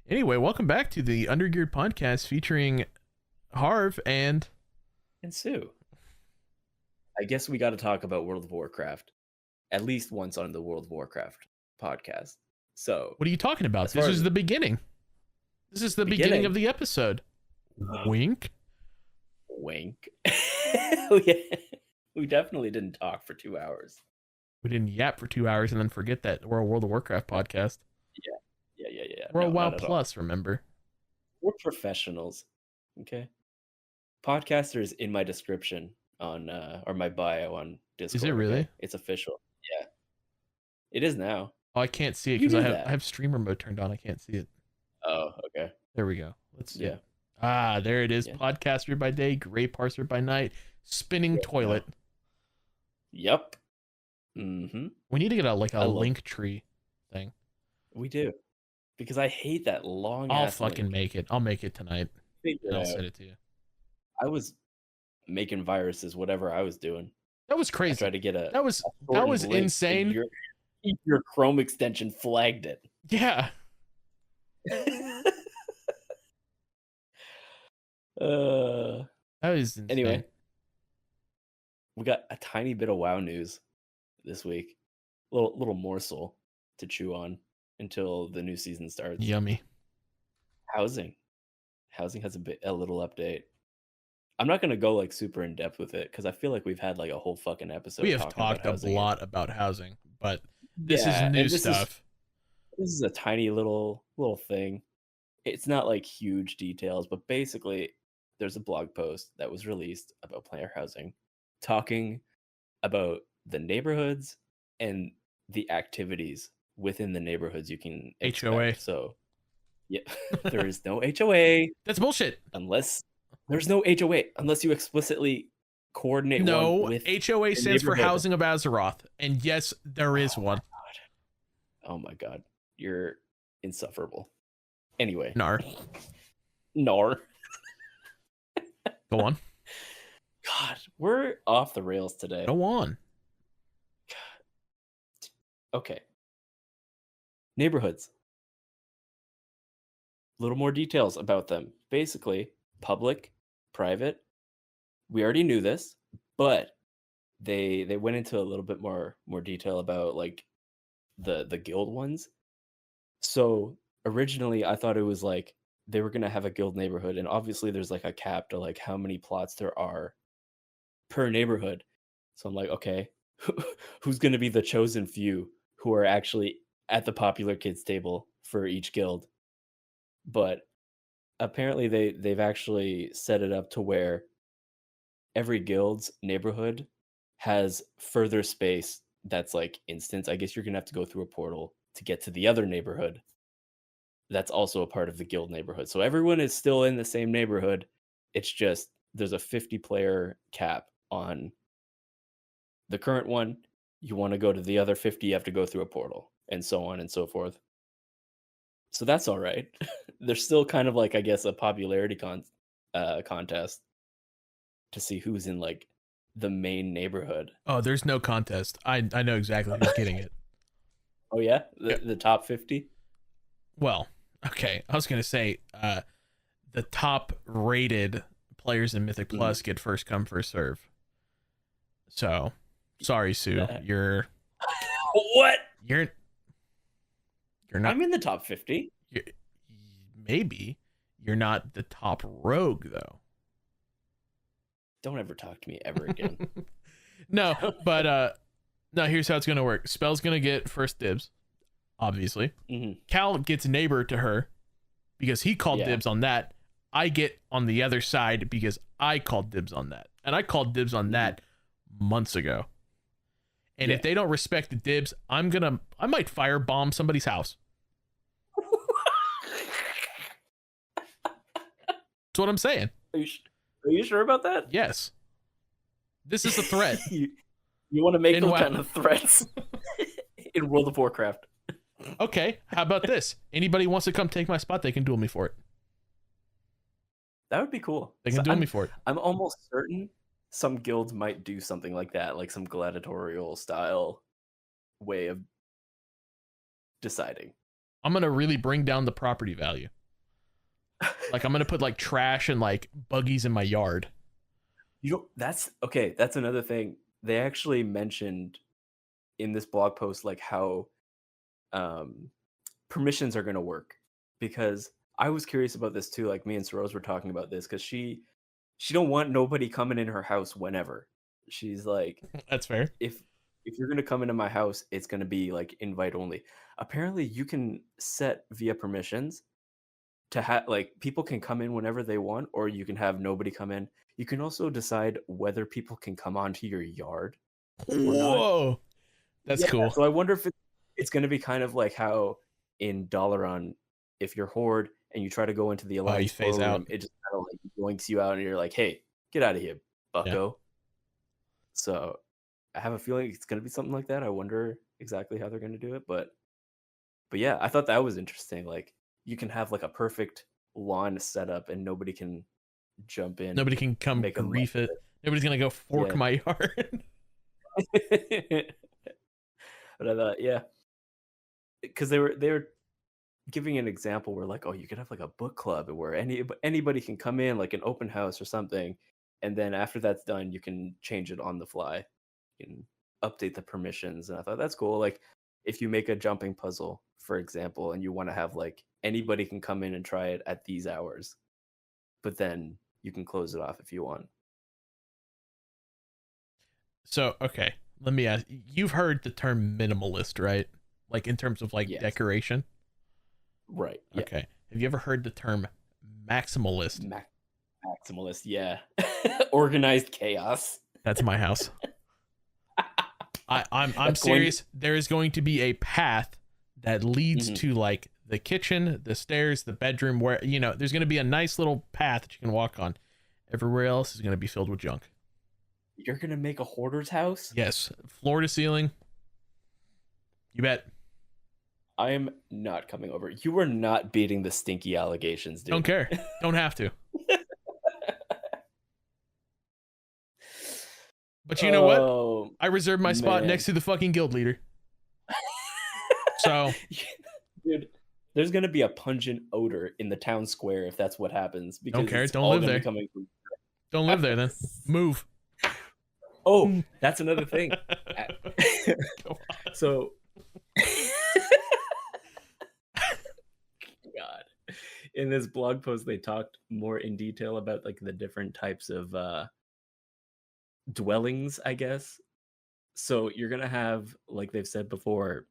Anyway, welcome back to the Undergeared podcast featuring Haarv and Tsu. I guess we got to talk about World of Warcraft at least once on the World of Warcraft podcast. So, what are you talking about? This is the beginning. This is the beginning of the episode. Wink. Wink. We definitely didn't talk for 2 hours. We didn't yap for 2 hours and then forget that we're a World of Warcraft podcast. Yeah. We're a WoW Plus, remember? We're professionals. Okay. Podcaster is in my description on or my bio on Discord. Is it really? Okay? It's official. Yeah. It is now. Oh, I can't see it because I have streamer mode turned on. I can't see it. Oh, okay. There we go. Let's see. Yeah. Ah, there it is. Yeah. Podcaster by day, gray parser by night, spinning toilet. Yep. Mm-hmm. We need to get a link tree thing. We do. Because I hate that long I'll fucking make it. I'll make it tonight. I'll send it to you. I was making viruses, whatever I was doing. That was crazy. I tried to get that was insane. Your Chrome extension flagged it. Yeah. That was insane. Anyway, we got a tiny bit of WoW news this week. Little morsel to chew on until the new season starts. Yummy. Housing has a little update. I'm not gonna go like super in depth with it because I feel like we've had like a whole fucking episode. We have talked a lot about housing, but this is new stuff. This is a tiny little thing. It's not like huge details, but basically there's a blog post that was released about player housing, talking about the neighborhoods and the activities within the neighborhoods you can expect. HOA. So yeah, there is no HOA. That's bullshit. There's no HOA unless you explicitly coordinate one with HOA stands for Housing of Azeroth, and yes, there is one. Oh my god, you're insufferable. Anyway, Nar. Go on. God, we're off the rails today. Go on. Okay. Neighborhoods. A little more details about them. Basically, public, private. We already knew this, but they went into a little bit more detail about like the guild ones. So originally I thought it was like they were gonna have a guild neighborhood, and obviously there's like a cap to like how many plots there are per neighborhood. So I'm like, okay, who's gonna be the chosen few who are actually at the popular kids table for each guild? But apparently they've actually set it up to where every guild's neighborhood has further space that's like instance. I guess you're gonna have to go through a portal to get to the other neighborhood that's also a part of the guild neighborhood. So everyone is still in the same neighborhood. It's just there's a 50 player cap on the current one. You want to go to the other 50, you have to go through a portal, and so on and so forth. So that's all right. There's still kind of like, I guess, a popularity contest to see who's in like the main neighborhood. Oh, there's no contest. I know exactly who's getting it. Oh yeah, the top 50. Well, okay. I was gonna say the top rated players in Mythic Plus get first come first serve. So sorry, Sue. You're what? You're not. I'm in the top 50. Maybe you're not the top rogue though. Don't ever talk to me ever again. No, but no. Here's how it's gonna work. Spell's gonna get first dibs, obviously. Cal gets neighbor to her because he called dibs on that. I get on the other side because I called dibs on that, and I called dibs on that months ago. And if they don't respect the dibs, I might firebomb somebody's house. That's what I'm saying. Are you sure about that? Yes. This is a threat. You want to make those kind of threats in World of Warcraft. Okay, how about this? Anybody wants to come take my spot, they can duel me for it. That would be cool. They can duel me for it. I'm almost certain some guilds might do something like that, like some gladiatorial style way of deciding. I'm gonna really bring down the property value. Like I'm gonna put like trash and like buggies in my yard. That's okay. That's another thing. They actually mentioned in this blog post like how um, permissions are going to work, because I was curious about this too. Like me and Sorose were talking about this because she don't want nobody coming in her house whenever. She's like, That's fair. If you're going to come into my house, it's going to be like invite only. Apparently, you can set via permissions to have like people can come in whenever they want, or you can have nobody come in. You can also decide whether people can come onto your yard or not. Whoa, that's cool. So I wonder if it's going to be kind of like how in Dalaran, if you're Horde and you try to go into the Alliance phase out. it just kind of like yoinks you out, and you're like, hey, get out of here, bucko. Yeah. So I have a feeling it's going to be something like that. I wonder exactly how they're going to do it, but yeah, I thought that was interesting. Like you can have like a perfect lawn setup and nobody can jump in. Nobody can come grief it. Nobody's going to go fork my yard. But I thought, yeah, because they were giving an example where like, oh, you could have like a book club where anybody can come in, like an open house or something, and then after that's done, you can change it on the fly. You can update the permissions, and I thought that's cool. Like if you make a jumping puzzle, for example, and you want to have like anybody can come in and try it at these hours, but then you can close it off if you want. So, okay, let me ask. You've heard the term minimalist, right? Like in terms of like decoration? Right. Yeah. Okay. Have you ever heard the term maximalist? Maximalist, yeah. Organized chaos. That's my house. I'm serious. There is going to be a path that leads to like the kitchen, the stairs, the bedroom, where there's going to be a nice little path that you can walk on. Everywhere else is going to be filled with junk. You're going to make a hoarder's house? Yes. Floor to ceiling. You bet. I am not coming over. You are not beating the stinky allegations, dude. Don't care. Don't have to. But you know what? I reserved my spot next to the fucking guild leader. So, dude, there's gonna be a pungent odor in the town square if that's what happens. Because don't care. Don't live there. Don't live there then. Move. Oh, that's another thing. So, God, in this blog post, they talked more in detail about like the different types of dwellings, I guess. So you're gonna have, like they've said before,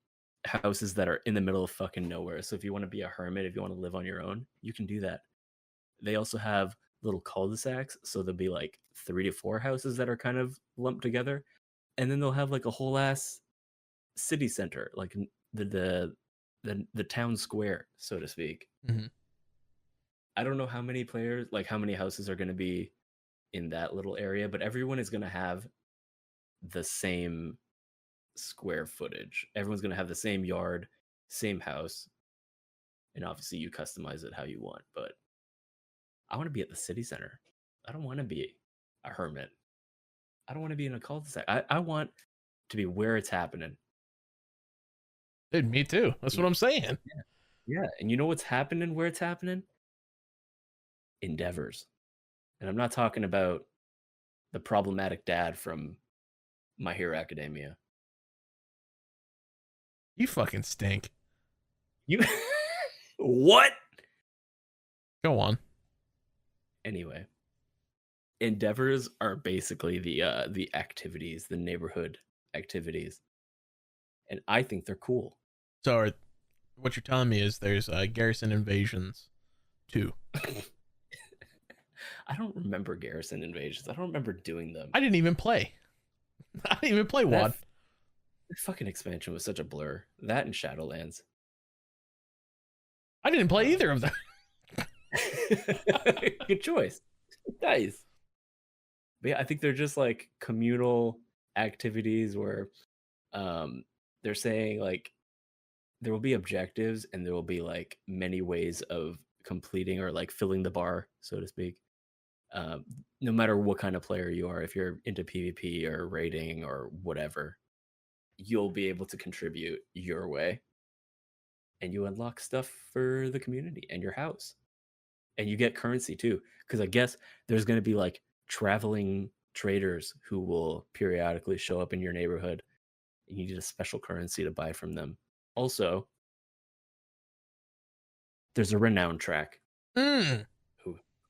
houses that are in the middle of fucking nowhere. So if you want to be a hermit, if you want to live on your own, you can do that. They also have little cul-de-sacs, so there'll be like 3 to 4 houses that are kind of lumped together, and then they'll have like a whole ass city center, like the town square, so to speak. Mm-hmm. I don't know how many players, like how many houses are going to be in that little area, but everyone is going to have the same square footage. Everyone's going to have the same yard, same house, and obviously you customize it how you want. But I want to be at the city center. I don't want to be a hermit. I don't want to be in a cul-de-sac. I want to be where it's happening. Dude, me too. That's what I'm saying. Yeah. And you know what's happening where it's happening? Endeavors. And I'm not talking about the problematic dad from My Hero Academia. You fucking stink. You what? Go on. Anyway, endeavors are basically the activities, the neighborhood activities, and I think they're cool. So, what you're telling me is there's Garrison Invasions 2. I don't remember Garrison Invasions. I don't remember doing them. I didn't even play. I didn't even play WoD. The fucking expansion was such a blur. That and Shadowlands. I didn't play either of them. Good choice. Nice. But yeah, I think they're just like communal activities where they're saying like there will be objectives and there will be like many ways of completing or like filling the bar, so to speak. No matter what kind of player you are, if you're into PvP or raiding or whatever, you'll be able to contribute your way. and you unlock stuff for the community and your house. And you get currency too, because I guess there's going to be like traveling traders who will periodically show up in your neighborhood, and you need a special currency to buy from them. Also, there's a renown track. Who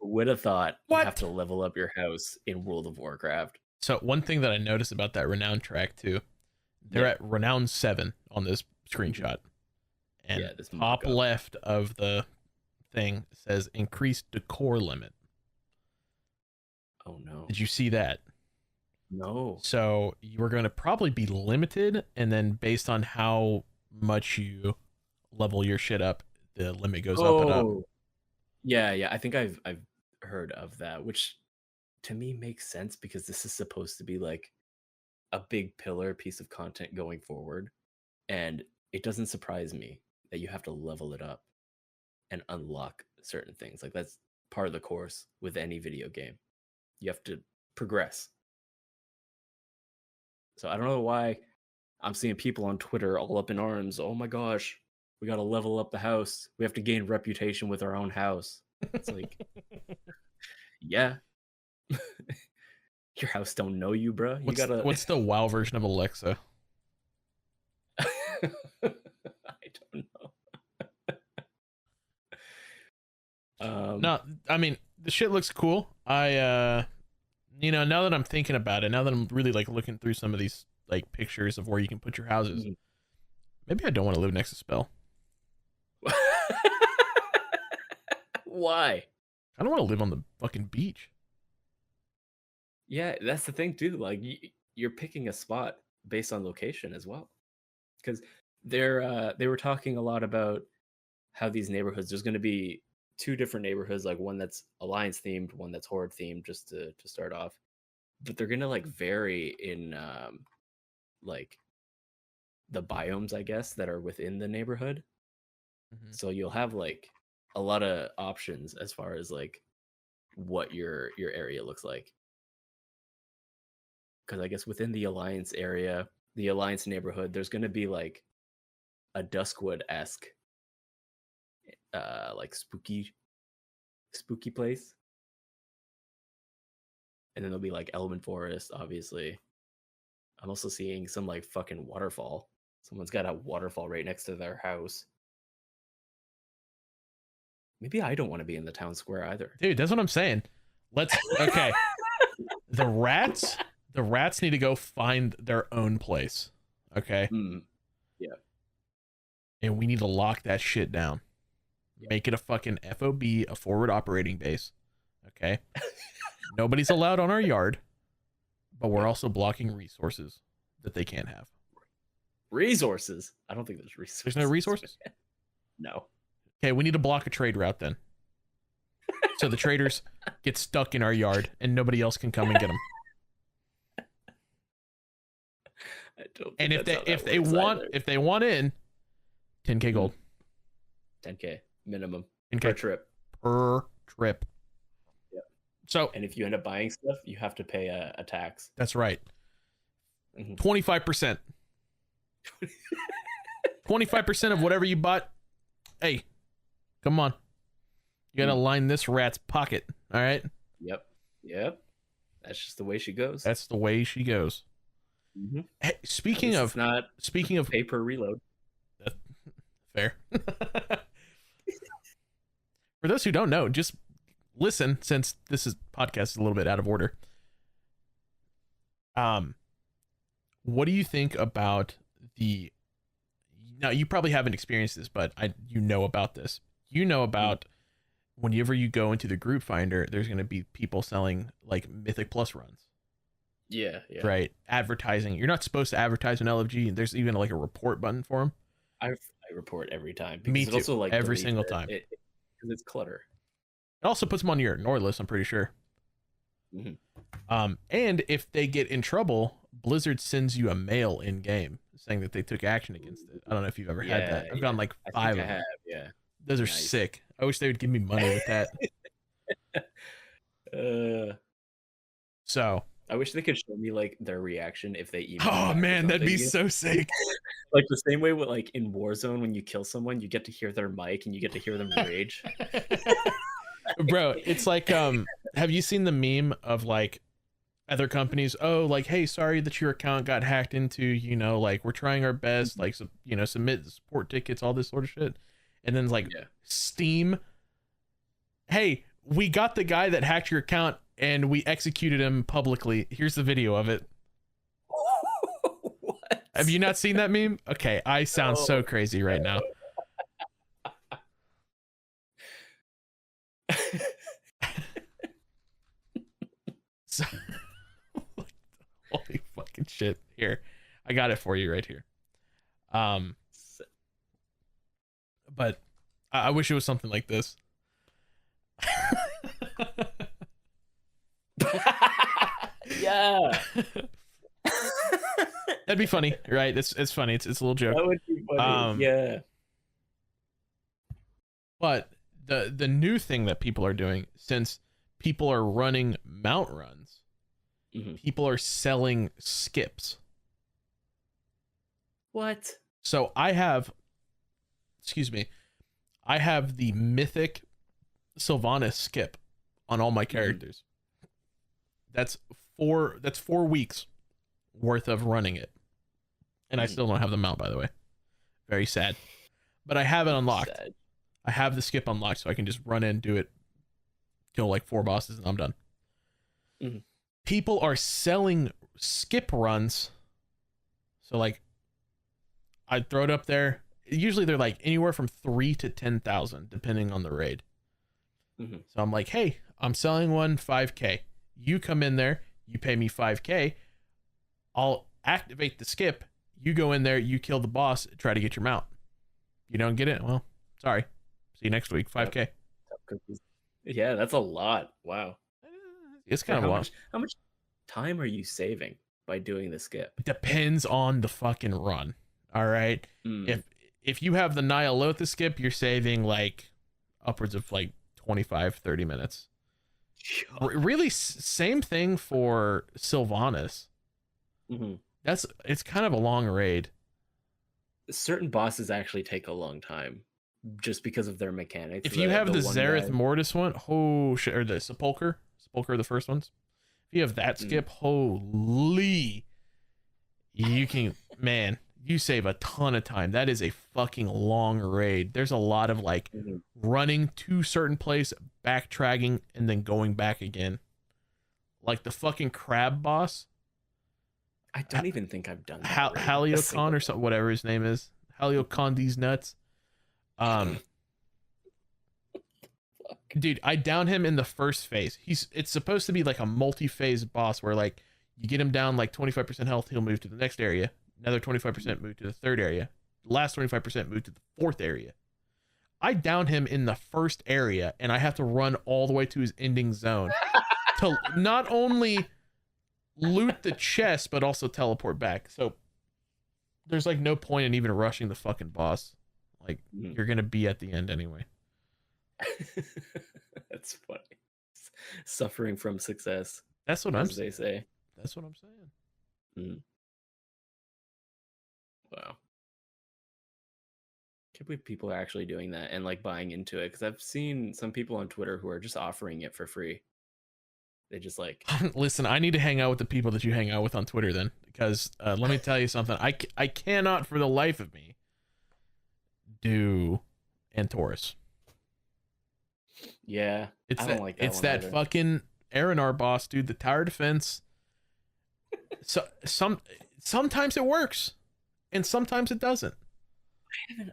would have thought you have to level up your house in World of Warcraft? So one thing that I noticed about that renown track too, they're at renown 7 on this screenshot, and this top left of the thing says increased decor limit. Oh no! Did you see that? No. So you are going to probably be limited, and then based on how much you level your shit up, the limit goes up and up. Yeah. I think I've heard of that, which to me makes sense because this is supposed to be like a big pillar piece of content going forward, and it doesn't surprise me that you have to level it up and unlock certain things. Like that's part of the course with any video game. You have to progress. So I don't know why I'm seeing people on Twitter all up in arms. Oh my gosh, we got to level up the house. We have to gain reputation with our own house. It's like, yeah. Your house don't know you, bro. What's the WoW version of Alexa? I don't know. No, I mean the shit looks cool. Now that I'm thinking about it, now that I'm really like looking through some of these like pictures of where you can put your houses, maybe I don't want to live next to Spell. Why? I don't want to live on the fucking beach. Yeah, that's the thing too. Like you're picking a spot based on location as well, because they were talking a lot about how these neighborhoods. There's going to be 2 different neighborhoods, like one that's Alliance themed, one that's Horde themed, just to start off. But they're going to like vary in like the biomes, I guess, that are within the neighborhood. So you'll have like a lot of options as far as like what your area looks like. Because I guess within the Alliance area, the Alliance neighborhood, there's going to be like a Duskwood-esque like spooky place, and then there'll be like Elven Forest. Obviously, I'm also seeing some like fucking waterfall. Someone's got a waterfall right next to their house. Maybe I don't want to be in the town square either, dude. That's what I'm saying. Okay. the rats need to go find their own place. Okay. Yeah. And we need to lock that shit down. Make it a fucking FOB, a forward operating base. Okay. Nobody's allowed on our yard, but we're also blocking resources that they can't have. Resources? I don't think there's resources. There's no resources? No. Okay, we need to block a trade route then. So the traders get stuck in our yard and nobody else can come and get them. I don't. And if they want in, 10K gold. 10K minimum 10K per trip. Per trip. Yep. So, and if you end up buying stuff, you have to pay a tax. That's right. 25%. 25% of whatever you bought. Hey, come on. You gotta line this rat's pocket. All right. Yep. That's just the way she goes. That's the way she goes. Hey, speaking of pay per reload. Fair. For those who don't know, just listen, since this podcast is a little bit out of order. What do you think about now you probably haven't experienced this, but you know about this. You know about whenever you go into the group finder, there's going to be people selling like Mythic Plus runs. Yeah. Right. Advertising. You're not supposed to advertise on LFG. There's even like a report button for them. I report every time. Me too. Also, like, every single time. Because it's clutter. It also puts them on your ignore list, I'm pretty sure. And if they get in trouble, Blizzard sends you a mail in game saying that they took action against it. I don't know if you've ever had that. I've gotten like 5 of them. Yeah. Those are sick. I wish they would give me money with that. So I wish they could show me like their reaction if they email. Oh man, that'd be so sick. Like the same way with like in Warzone when you kill someone, you get to hear their mic and you get to hear them rage. Bro, it's like have you seen the meme of like other companies, oh, like, hey, sorry that your account got hacked into, you know, like we're trying our best, like, you know, submit support tickets, all this sort of shit. And then like Steam, hey, we got the guy that hacked your account and we executed him publicly. Here's the video of it. What? Have you not seen that meme? Okay, I sound so crazy right now. So, holy fucking shit. Here, I got it for you right here. But I wish it was something like this. Yeah. That'd be funny, right? It's funny. It's a little joke. That would be funny. Yeah. But the new thing that people are doing, since people are running mount runs, people are selling skips. What? So I have the mythic Sylvanas skip on all my characters. That's 4 weeks worth of running it. And I still don't have the mount, by the way. Very sad. But I have it unlocked. Sad. I have the skip unlocked, so I can just run in, do it, kill like 4 bosses, and I'm done. People are selling skip runs. So like, I'd throw it up there. Usually they're like anywhere from 3 to 10,000, depending on the raid. So I'm like, hey, I'm selling one 5K. You come in there, you pay me 5K. I'll activate the skip. You go in there, you kill the boss, try to get your mount. You don't get it? Well, sorry. See you next week. 5K. Yeah, that's a lot. Wow. It's kind of a lot. How much time are you saving by doing the skip? It depends on the fucking run. All right. If you have the Nyalotha skip, you're saving like upwards of like 25-30 minutes. Really, same thing for Sylvanas. It's kind of a long raid. Certain bosses actually take a long time just because of their mechanics. If you have the Zareth Mortis one, oh shit, or the Sepulcher, the first ones. If you have that skip, holy, you can, man, you save a ton of time. That is a fucking long raid. There's a lot of like running to certain place, backtracking, and then going back again. Like the fucking crab boss. I don't even think I've done that. Haliocon or something, whatever his name is. Haliocon these nuts. Dude, I down him in the first phase. It's supposed to be like a multi-phase boss where like you get him down like 25% health, he'll move to the next area. Another 25% move to the third area. The last 25% move to the fourth area. I down him in the first area and I have to run all the way to his ending zone to not only loot the chest but also teleport back. So there's like no point in even rushing the fucking boss. Like you're gonna be at the end anyway. That's funny. Suffering from success. That's what they say. That's what I'm saying. Wow. Can't believe people are actually doing that and like buying into it, because I've seen some people on Twitter who are just offering it for free. They just like listen, I need to hang out with the people that you hang out with on Twitter then, because let me tell you something. I cannot for the life of me do Antorus. Yeah, it's I that, don't like that. It's that either. Fucking Aranar boss, dude. The tower defense. So sometimes it works, and sometimes it doesn't.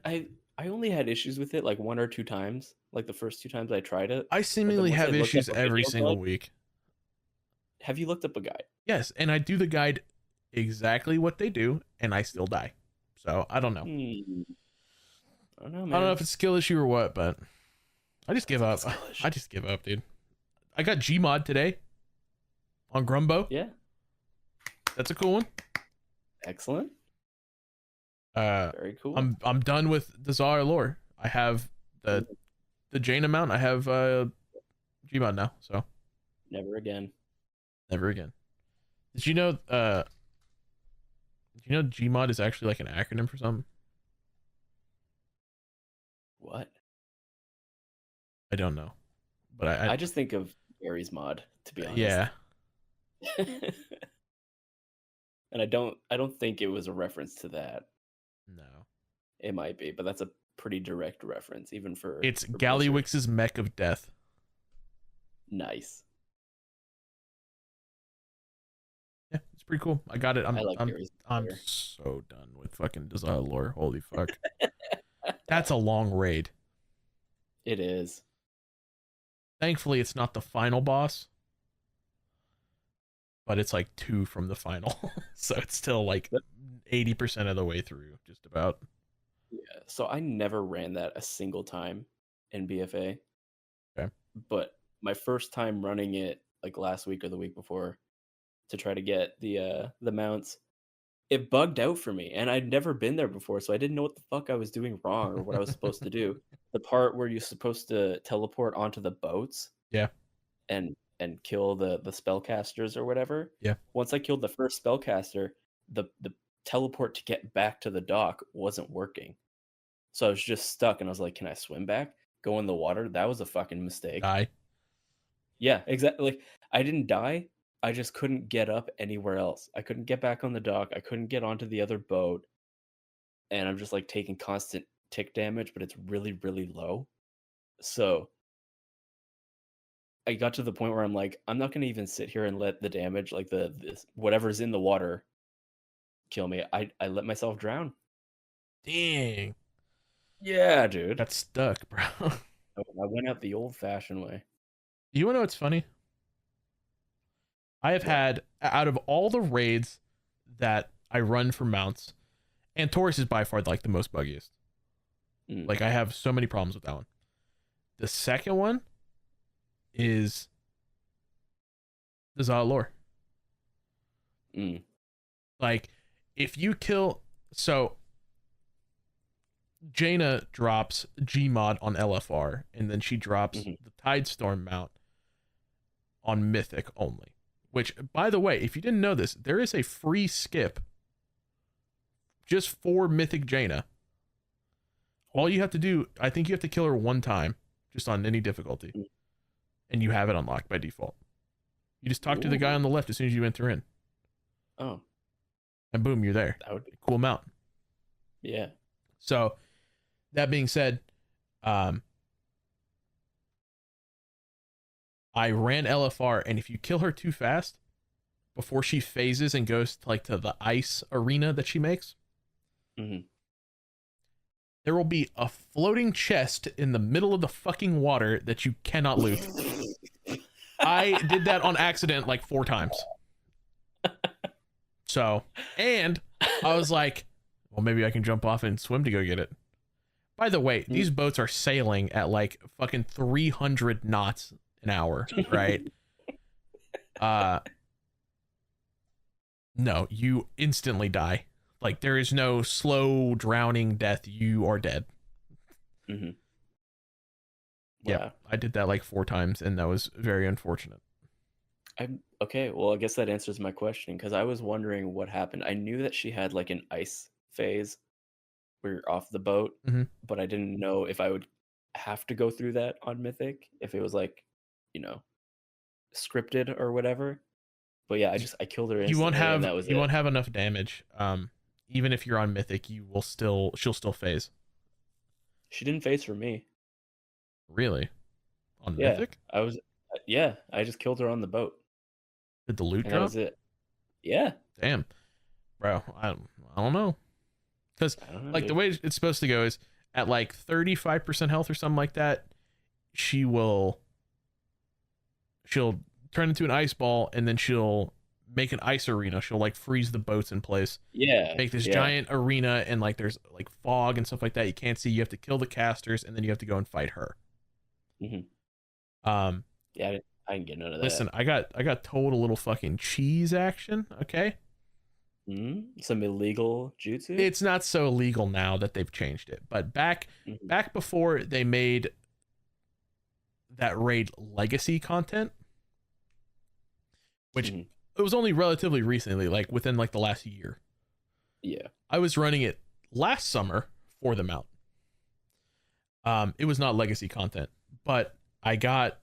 I only had issues with it like 1 or 2 times. Like the first 2 times I tried it. I seemingly have issues every single week. Have you looked up a guide? Yes, and I do the guide exactly what they do, and I still die. So I don't know. I don't know, man. I don't know if it's a skill issue or what, but I just give up. I just give up, dude. I got Gmod today on Grumbo. Yeah. That's a cool one. Excellent. Very cool. I'm done with the Zara lore. I have the Jaina mount. I have Gmod now, so never again. Never again. Did you know? Gmod is actually like an acronym for something? What? I don't know, but I just think of Gary's mod, to be honest. Yeah. And I don't think it was a reference to that. No. It might be, but that's a pretty direct reference, even for. It's for Gallywix's Mech of Death. Nice. Yeah, it's pretty cool. I got it. I like Gary's I'm so done with fucking Desire lore. Holy fuck. That's a long raid. It is. Thankfully, it's not the final boss, but it's like 2 from the final. So it's still like 80% of the way through, just about. Yeah. So I never ran that a single time in BFA. Okay. But my first time running it, like last week or the week before, to try to get the mounts, it bugged out for me, and I'd never been there before, so I didn't know what the fuck I was doing wrong or what I was supposed to do. The part where you're supposed to teleport onto the boats, Yeah, and kill the spellcasters or whatever. Yeah. Once I killed the first spellcaster, the teleport to get back to the dock wasn't working, so I was just stuck, and I was like, "Can I swim back? Go in the water?" That was a fucking mistake. die. Yeah, exactly. Like, I didn't die. I just couldn't get up anywhere else. I couldn't get back on the dock. I couldn't get onto the other boat. And I'm just like taking constant tick damage, but it's really, really low. So I got to the point where I'm like, I'm not going to even sit here and let the damage, like this, whatever's in the water, kill me. I let myself drown. Dang. Yeah, dude. Got stuck, bro. I went out the old-fashioned way. You want to know what's funny? I have had, out of all the raids that I run for mounts, and Taurus is by far like the most buggiest. Like, I have so many problems with that one. The second one is the Zalor. Like, if you kill, so Jaina drops Gmod on LFR, and then she drops the Tidestorm mount on Mythic only. Which, by the way, if you didn't know this, there is a free skip just for Mythic Jaina. All you have to do, I think you have to kill her one time, just on any difficulty, and you have it unlocked by default. You just talk to the guy on the left as soon as you enter in. Oh. And boom, you're there. That would be cool mount. Yeah. So, that being said, I ran LFR, and if you kill her too fast, before she phases and goes to the ice arena that she makes, there will be a floating chest in the middle of the fucking water that you cannot loot. I did that on accident like 4 times. So, and I was like, well, maybe I can jump off and swim to go get it. By the way, these boats are sailing at like fucking 300 knots an hour, right? No, you instantly die. Like, there is no slow drowning death. You are dead. Yeah, I did that like 4 times, and that was very unfortunate. Okay, well, I guess that answers my question, because I was wondering what happened. I knew that she had like an ice phase where you're off the boat, but I didn't know if I would have to go through that on Mythic, if it was like, scripted or whatever. But yeah, I killed her instantly, you won't have that was you won't have enough damage. Even if you're on Mythic, she'll still phase. She didn't phase for me. Really? On Mythic? I just killed her on the boat. Did the loot drop? That was it. Yeah. Damn. Bro, I don't know. Because like the way it's supposed to go is at like 35% health or something like that, she'll turn into an ice ball, and then she'll make an ice arena. She'll like freeze the boats in place. Yeah. Make this giant arena, and like there's like fog and stuff like that. You can't see. You have to kill the casters, and then you have to go and fight her. Yeah, I didn't get none of that. Listen, I got told a little fucking cheese action, okay? Some illegal jutsu? It's not so illegal now that they've changed it. But back before they made that raid legacy content, which it was only relatively recently, like within like the last year. Yeah. I was running it last summer for the mount. It was not legacy content, but I got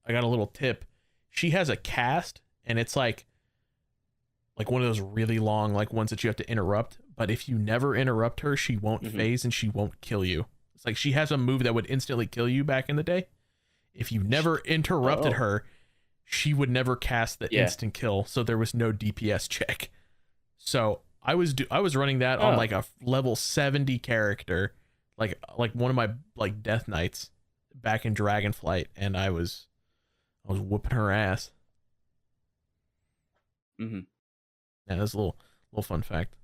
a little tip. She has a cast, and it's like one of those really long like ones that you have to interrupt. But if you never interrupt her, she won't phase and she won't kill you. It's like she has a move that would instantly kill you back in the day. If you never interrupted her, she would never cast the instant kill. So there was no DPS check. So I was running that on like a level 70 character, like one of my like Death Knights back in Dragonflight, and I was whooping her ass. Mm-hmm. Yeah, that's a little fun fact.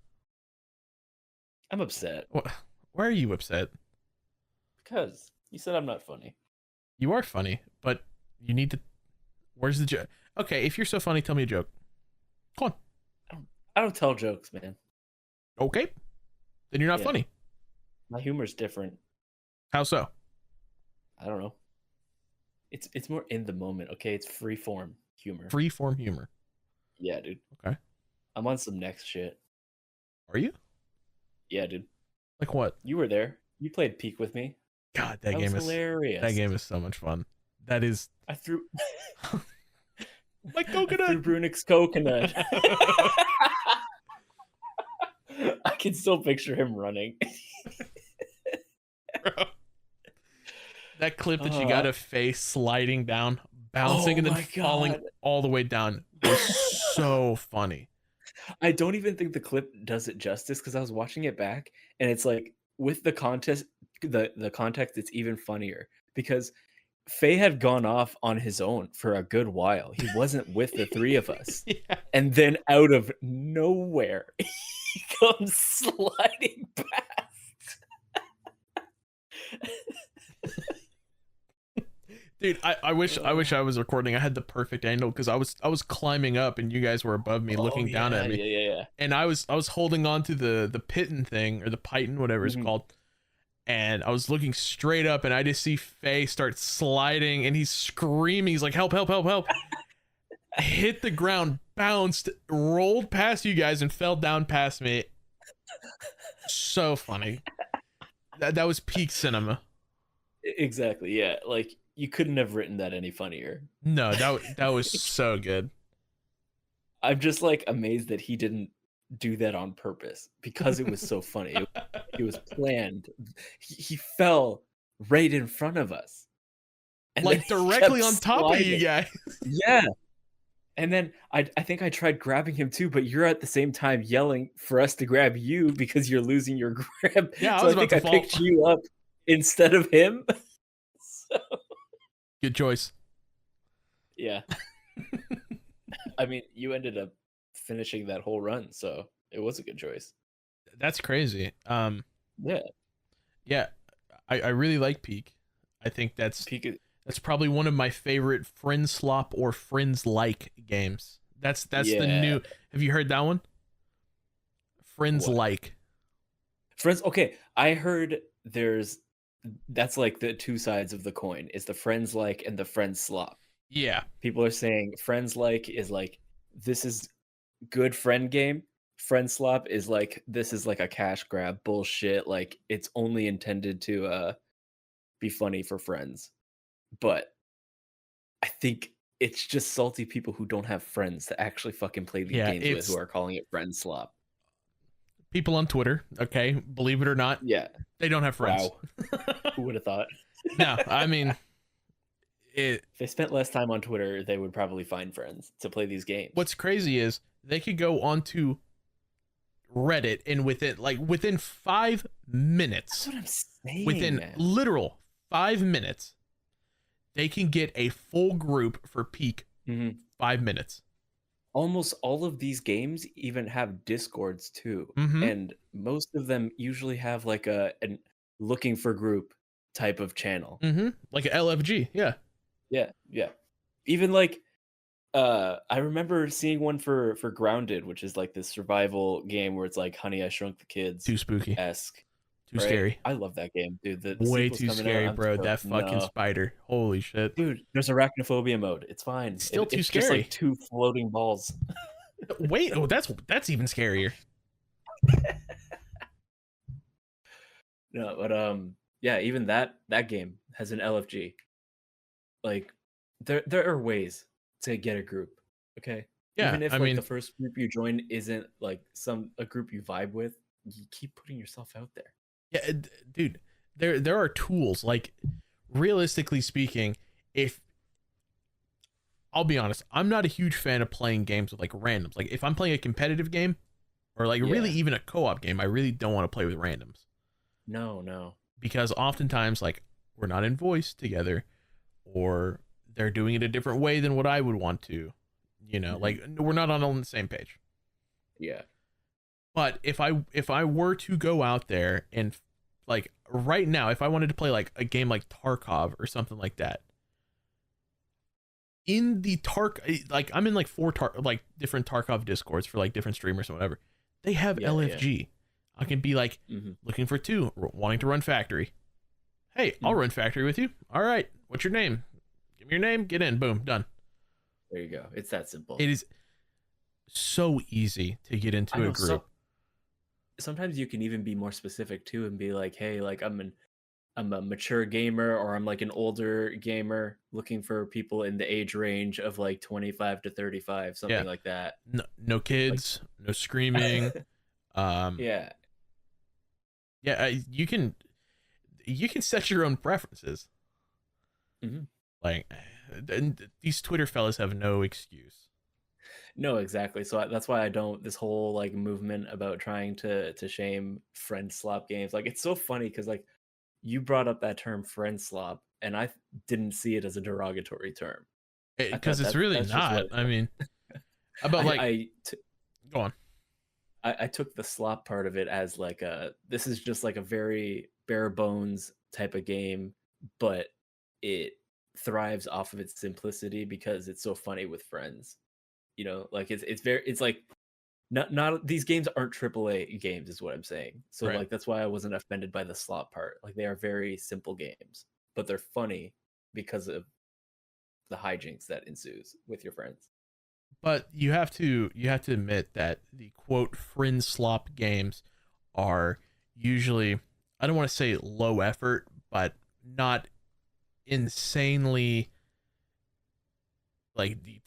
I'm upset. Why are you upset? Because you said I'm not funny. You are funny, but you need to. Where's the joke? Okay, if you're so funny, tell me a joke. Come on. I don't tell jokes, man. Okay, then you're not funny. My humor's different. How so? I don't know. It's more in the moment. Okay, it's free form humor. Free form humor. Yeah, dude. Okay. I'm on some next shit. Are you? Yeah, dude. Like what? You were there. You played Peak with me. God, that game is hilarious. That game is so much fun. That is. I threw. Like coconut. I threw Brunix coconut. I can still picture him running. Bro. That clip that you got of Faye sliding down, bouncing, and then falling all the way down was so funny. I don't even think the clip does it justice because I was watching it back, and it's like with the context, it's even funnier because Faye had gone off on his own for a good while. He wasn't with the three of us, and then out of nowhere, he comes sliding past. Dude, I wish I was recording. I had the perfect angle because I was climbing up and you guys were above me looking down at me. Yeah. And I was holding on to the piton thing or the python, whatever it's called. And I was looking straight up and I just see Faye start sliding and he's screaming. He's like, help, help, help, help. Hit the ground, bounced, rolled past you guys and fell down past me. So funny. That was peak cinema. Exactly. Yeah. Like, you couldn't have written that any funnier. No, that was so good. I'm just like amazed that he didn't do that on purpose because it was so funny. It was planned. He fell right in front of us. And like directly on top of you guys. Yeah. And then I think I tried grabbing him too, but you're at the same time yelling for us to grab you because you're losing your grip. Yeah, so I picked you up instead of him. So... Good choice. Yeah. I mean, you ended up finishing that whole run, so it was a good choice. That's crazy. Yeah. I really like Peak. I think that's probably one of my favorite Friends Slop or Friends like games. That's the new. Have you heard that one? Friends like. Friends. Okay, I heard that's like the two sides of the coin. Is the Friends like and the Friends Slop. Yeah. People are saying Friends like is like this is good friend game. Friends Slop is like this is like a cash grab bullshit. Like it's only intended to be funny for friends. But I think it's just salty people who don't have friends to actually fucking play these games with who are calling it Friends Slop. People on Twitter, okay, believe it or not, they don't have friends. Wow. Who would have thought? No, I mean, if they spent less time on Twitter, they would probably find friends to play these games. What's crazy is they could go onto Reddit and within 5 minutes, that's what I'm saying, within literal 5 minutes, they can get a full group for Peak. 5 minutes. Almost all of these games even have Discords too, and most of them usually have like a looking for group type of channel, like an LFG. Yeah. Even like I remember seeing one for Grounded, which is like this survival game where it's like Honey, I Shrunk the Kids too spooky. Too scary. I love that game, dude. The Way sequel's too coming scary, out. bro. That fucking spider. Holy shit. Dude, there's arachnophobia mode. It's fine. Still too it's scary. Just like 2 floating balls. Wait, that's even scarier. No, but yeah, even that game has an LFG. Like, there are ways to get a group. Okay. Yeah, even if the first group you join isn't like a group you vibe with, you keep putting yourself out there. Yeah, dude. There are tools. Like, realistically speaking, if I'll be honest, I'm not a huge fan of playing games with like randoms. Like, if I'm playing a competitive game or like really even a co-op game, I really don't want to play with randoms. No. Because oftentimes, like, we're not in voice together, or they're doing it a different way than what I would want to. You know, like, we're not on the same page. Yeah. But if I were to go out there and, like, right now, if I wanted to play like a game like Tarkov or something like that, in the like, I'm in like 4 different Tarkov discords for like different streamers or whatever. They have LFG. Yeah. I can be like, looking for 2, wanting to run factory. Hey, I'll run factory with you. All right. What's your name? Give me your name. Get in. Boom. Done. There you go. It's that simple. It is so easy to get into a group. Sometimes you can even be more specific too and be like, hey, like I'm a mature gamer, or I'm like an older gamer looking for people in the age range of like 25 to 35, something like that. No kids, like, no screaming. Yeah, you can set your own preferences. Like, these Twitter fellas have no excuse. No, exactly. So that's why I don't, this whole like movement about trying to shame friend slop games. Like, it's so funny because like you brought up that term friend slop, and I didn't see it as a derogatory term. Because it's really not. I mean, about like, go on. I took the slop part of it as like this is just like a very bare bones type of game, but it thrives off of its simplicity because it's so funny with friends. You know, like it's like not these games aren't AAA games is what I'm saying. So like that's why I wasn't offended by the slop part. Like, they are very simple games, but they're funny because of the hijinks that ensues with your friends. But you have to admit that the quote friend slop games are usually, I don't want to say low effort, but not insanely like detailed.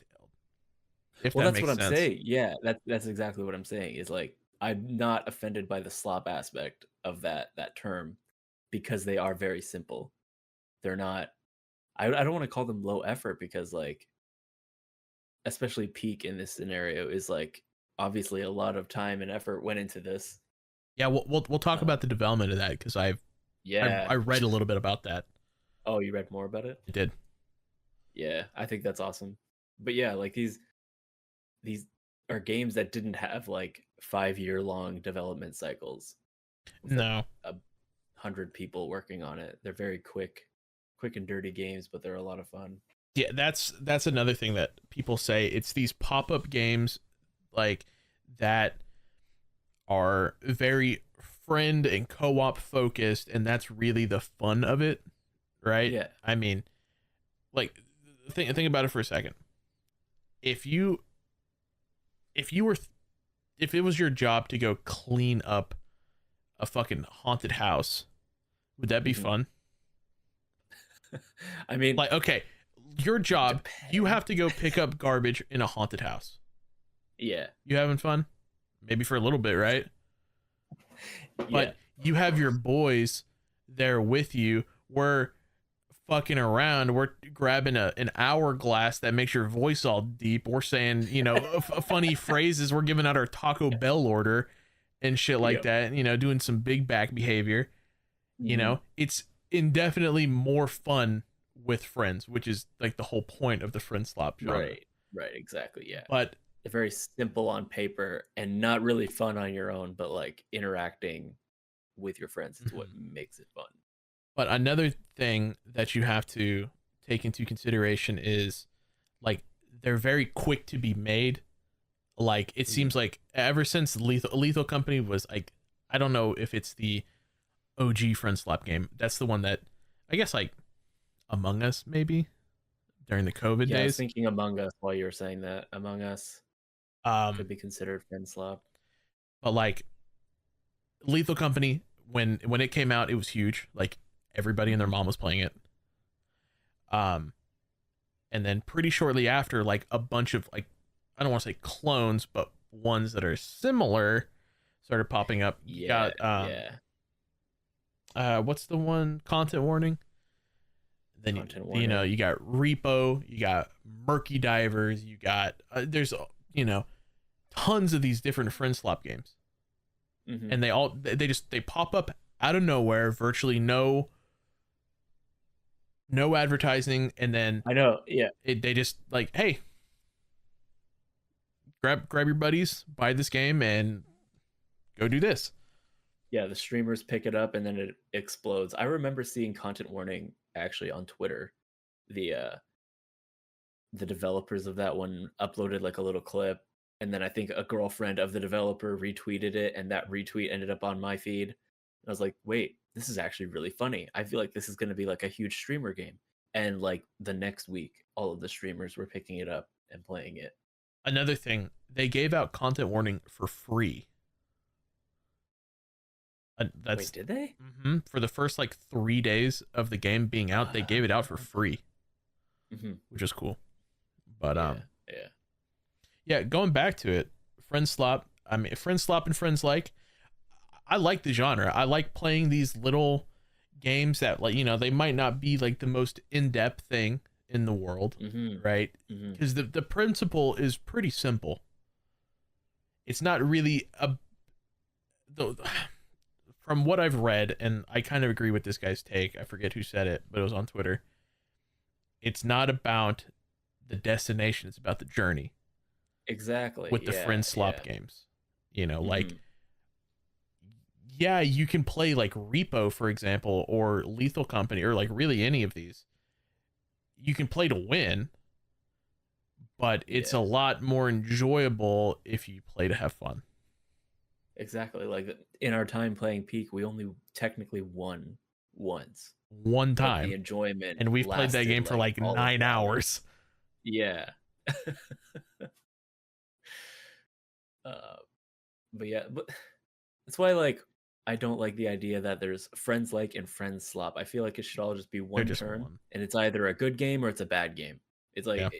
Well, that's what I'm saying. Yeah, that's exactly what I'm saying. Is like, I'm not offended by the slop aspect of that term because they are very simple. They're not. I don't want to call them low effort because, like, especially Peak in this scenario is like obviously a lot of time and effort went into this. Yeah, we'll talk about the development of that because I read a little bit about that. Oh, you read more about it? I did. Yeah, I think that's awesome. But yeah, like these are games that didn't have like 5-year-long development cycles. No. Like 100 people working on it. They're very quick and dirty games, but they're a lot of fun. Yeah, that's another thing that people say. It's these pop-up games like that are very friend and co-op focused, and that's really the fun of it, right? Yeah. I mean, like, think about it for a second. If it was your job to go clean up a fucking haunted house, would that be fun? I mean, like, okay, your job, you have to go pick up garbage in a haunted house. Yeah. You having fun? Maybe for a little bit, right? Yeah. But you have your boys there with you. We're fucking around. We're grabbing an hourglass that makes your voice all deep. We're saying, you know, funny phrases. We're giving out our Taco Bell order and shit like that. You know, doing some big back behavior. You know, it's indefinitely more fun with friends, which is like the whole point of the friend slop genre. Right, exactly. Yeah. But they're very simple on paper and not really fun on your own, but like interacting with your friends is what makes it fun. But another thing that you have to take into consideration is like they're very quick to be made. Like it seems like ever since Lethal Company was like, I don't know if it's the OG friend slap game. That's the one that I guess like Among Us maybe during the COVID Yeah, I was days. thinking Among Us while you were saying that. Among Us could be considered friend slop. But like Lethal Company, when it came out, it was huge. Like everybody and their mom was playing it. And then pretty shortly after, like a bunch of like, I don't want to say clones, but ones that are similar started popping up. You got what's the one? Content warning. Then you know, you got Repo, you got Murky Divers, you got there's tons of these different friend slop games. Mm-hmm. And they pop up out of nowhere, virtually no advertising, and then I know, yeah, they just like, hey, grab your buddies, buy this game, and go do this. Yeah, the streamers pick it up, and then it explodes. I remember seeing content warning actually on Twitter. The developers of that one uploaded like a little clip, and then I think a girlfriend of the developer retweeted it, and that retweet ended up on my feed. And I was like, wait, this is actually really funny. I feel like this is going to be like a huge streamer game. And like the next week, all of the streamers were picking it up and playing it. Another thing, they gave out content warning for free. Wait, did they? Mm-hmm, for the first like 3 days of the game being out, they gave it out for free, which is cool. But yeah, going back to it, friend slop. I mean, friend slop and friends like. I like the genre. I like playing these little games that, like, they might not be like the most in-depth thing in the world, right? Because the principle is pretty simple. It's not really from what I've read, and I kind of agree with this guy's take. I forget who said it, but it was on Twitter. It's not about the destination; it's about the journey. Exactly. With the friend slop games, like. Yeah, you can play like Repo, for example, or Lethal Company, or like really any of these. You can play to win, but it's a lot more enjoyable if you play to have fun. Exactly. Like in our time playing Peak, we only technically won once. One time. But the enjoyment. And we've played that game for like 9 hours. Yeah. But that's why, like, I don't like the idea that there's friends like and friends slop. I feel like it should all just be one term, and it's either a good game or it's a bad game. It's like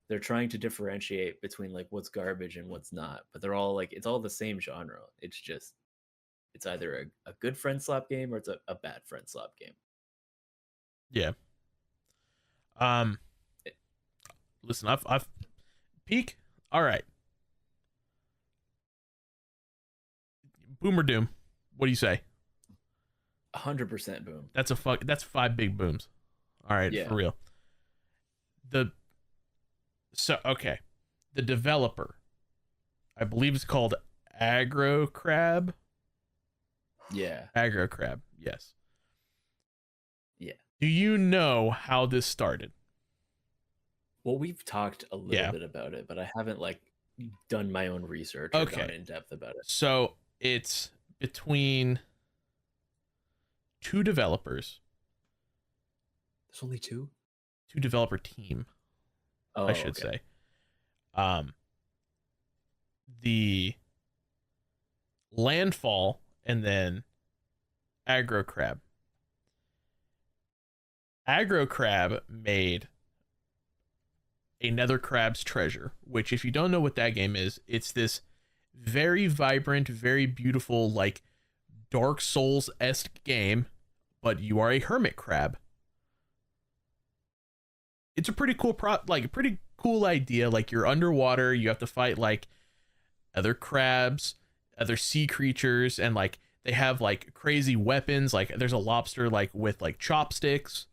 they're trying to differentiate between like what's garbage and what's not, but they're all like, it's all the same genre. It's just, it's either a good friend slop game or it's a bad friend slop game. Yeah. Listen, I've Peak. All right. Boom or doom? What do you say? 100% boom. That's 5 big booms. All right, for real. The developer, I believe it's called Aggro Crab. Yeah. Aggro Crab. Yes. Yeah. Do you know how this started? Well, we've talked a little bit about it, but I haven't like done my own research or gone in depth about it. So it's between 2 developers. There's only 2? 2 developer team, I should say. The Landfall and then Aggro Crab. Aggro Crab made a Nether Crab's Treasure, which, if you don't know what that game is, it's this very vibrant, very beautiful, like Dark Souls-esque game, but you are a hermit crab. It's a pretty cool pretty cool idea. Like, you're underwater, you have to fight like other crabs, other sea creatures, and like they have like crazy weapons. Like there's a lobster like with like chopsticks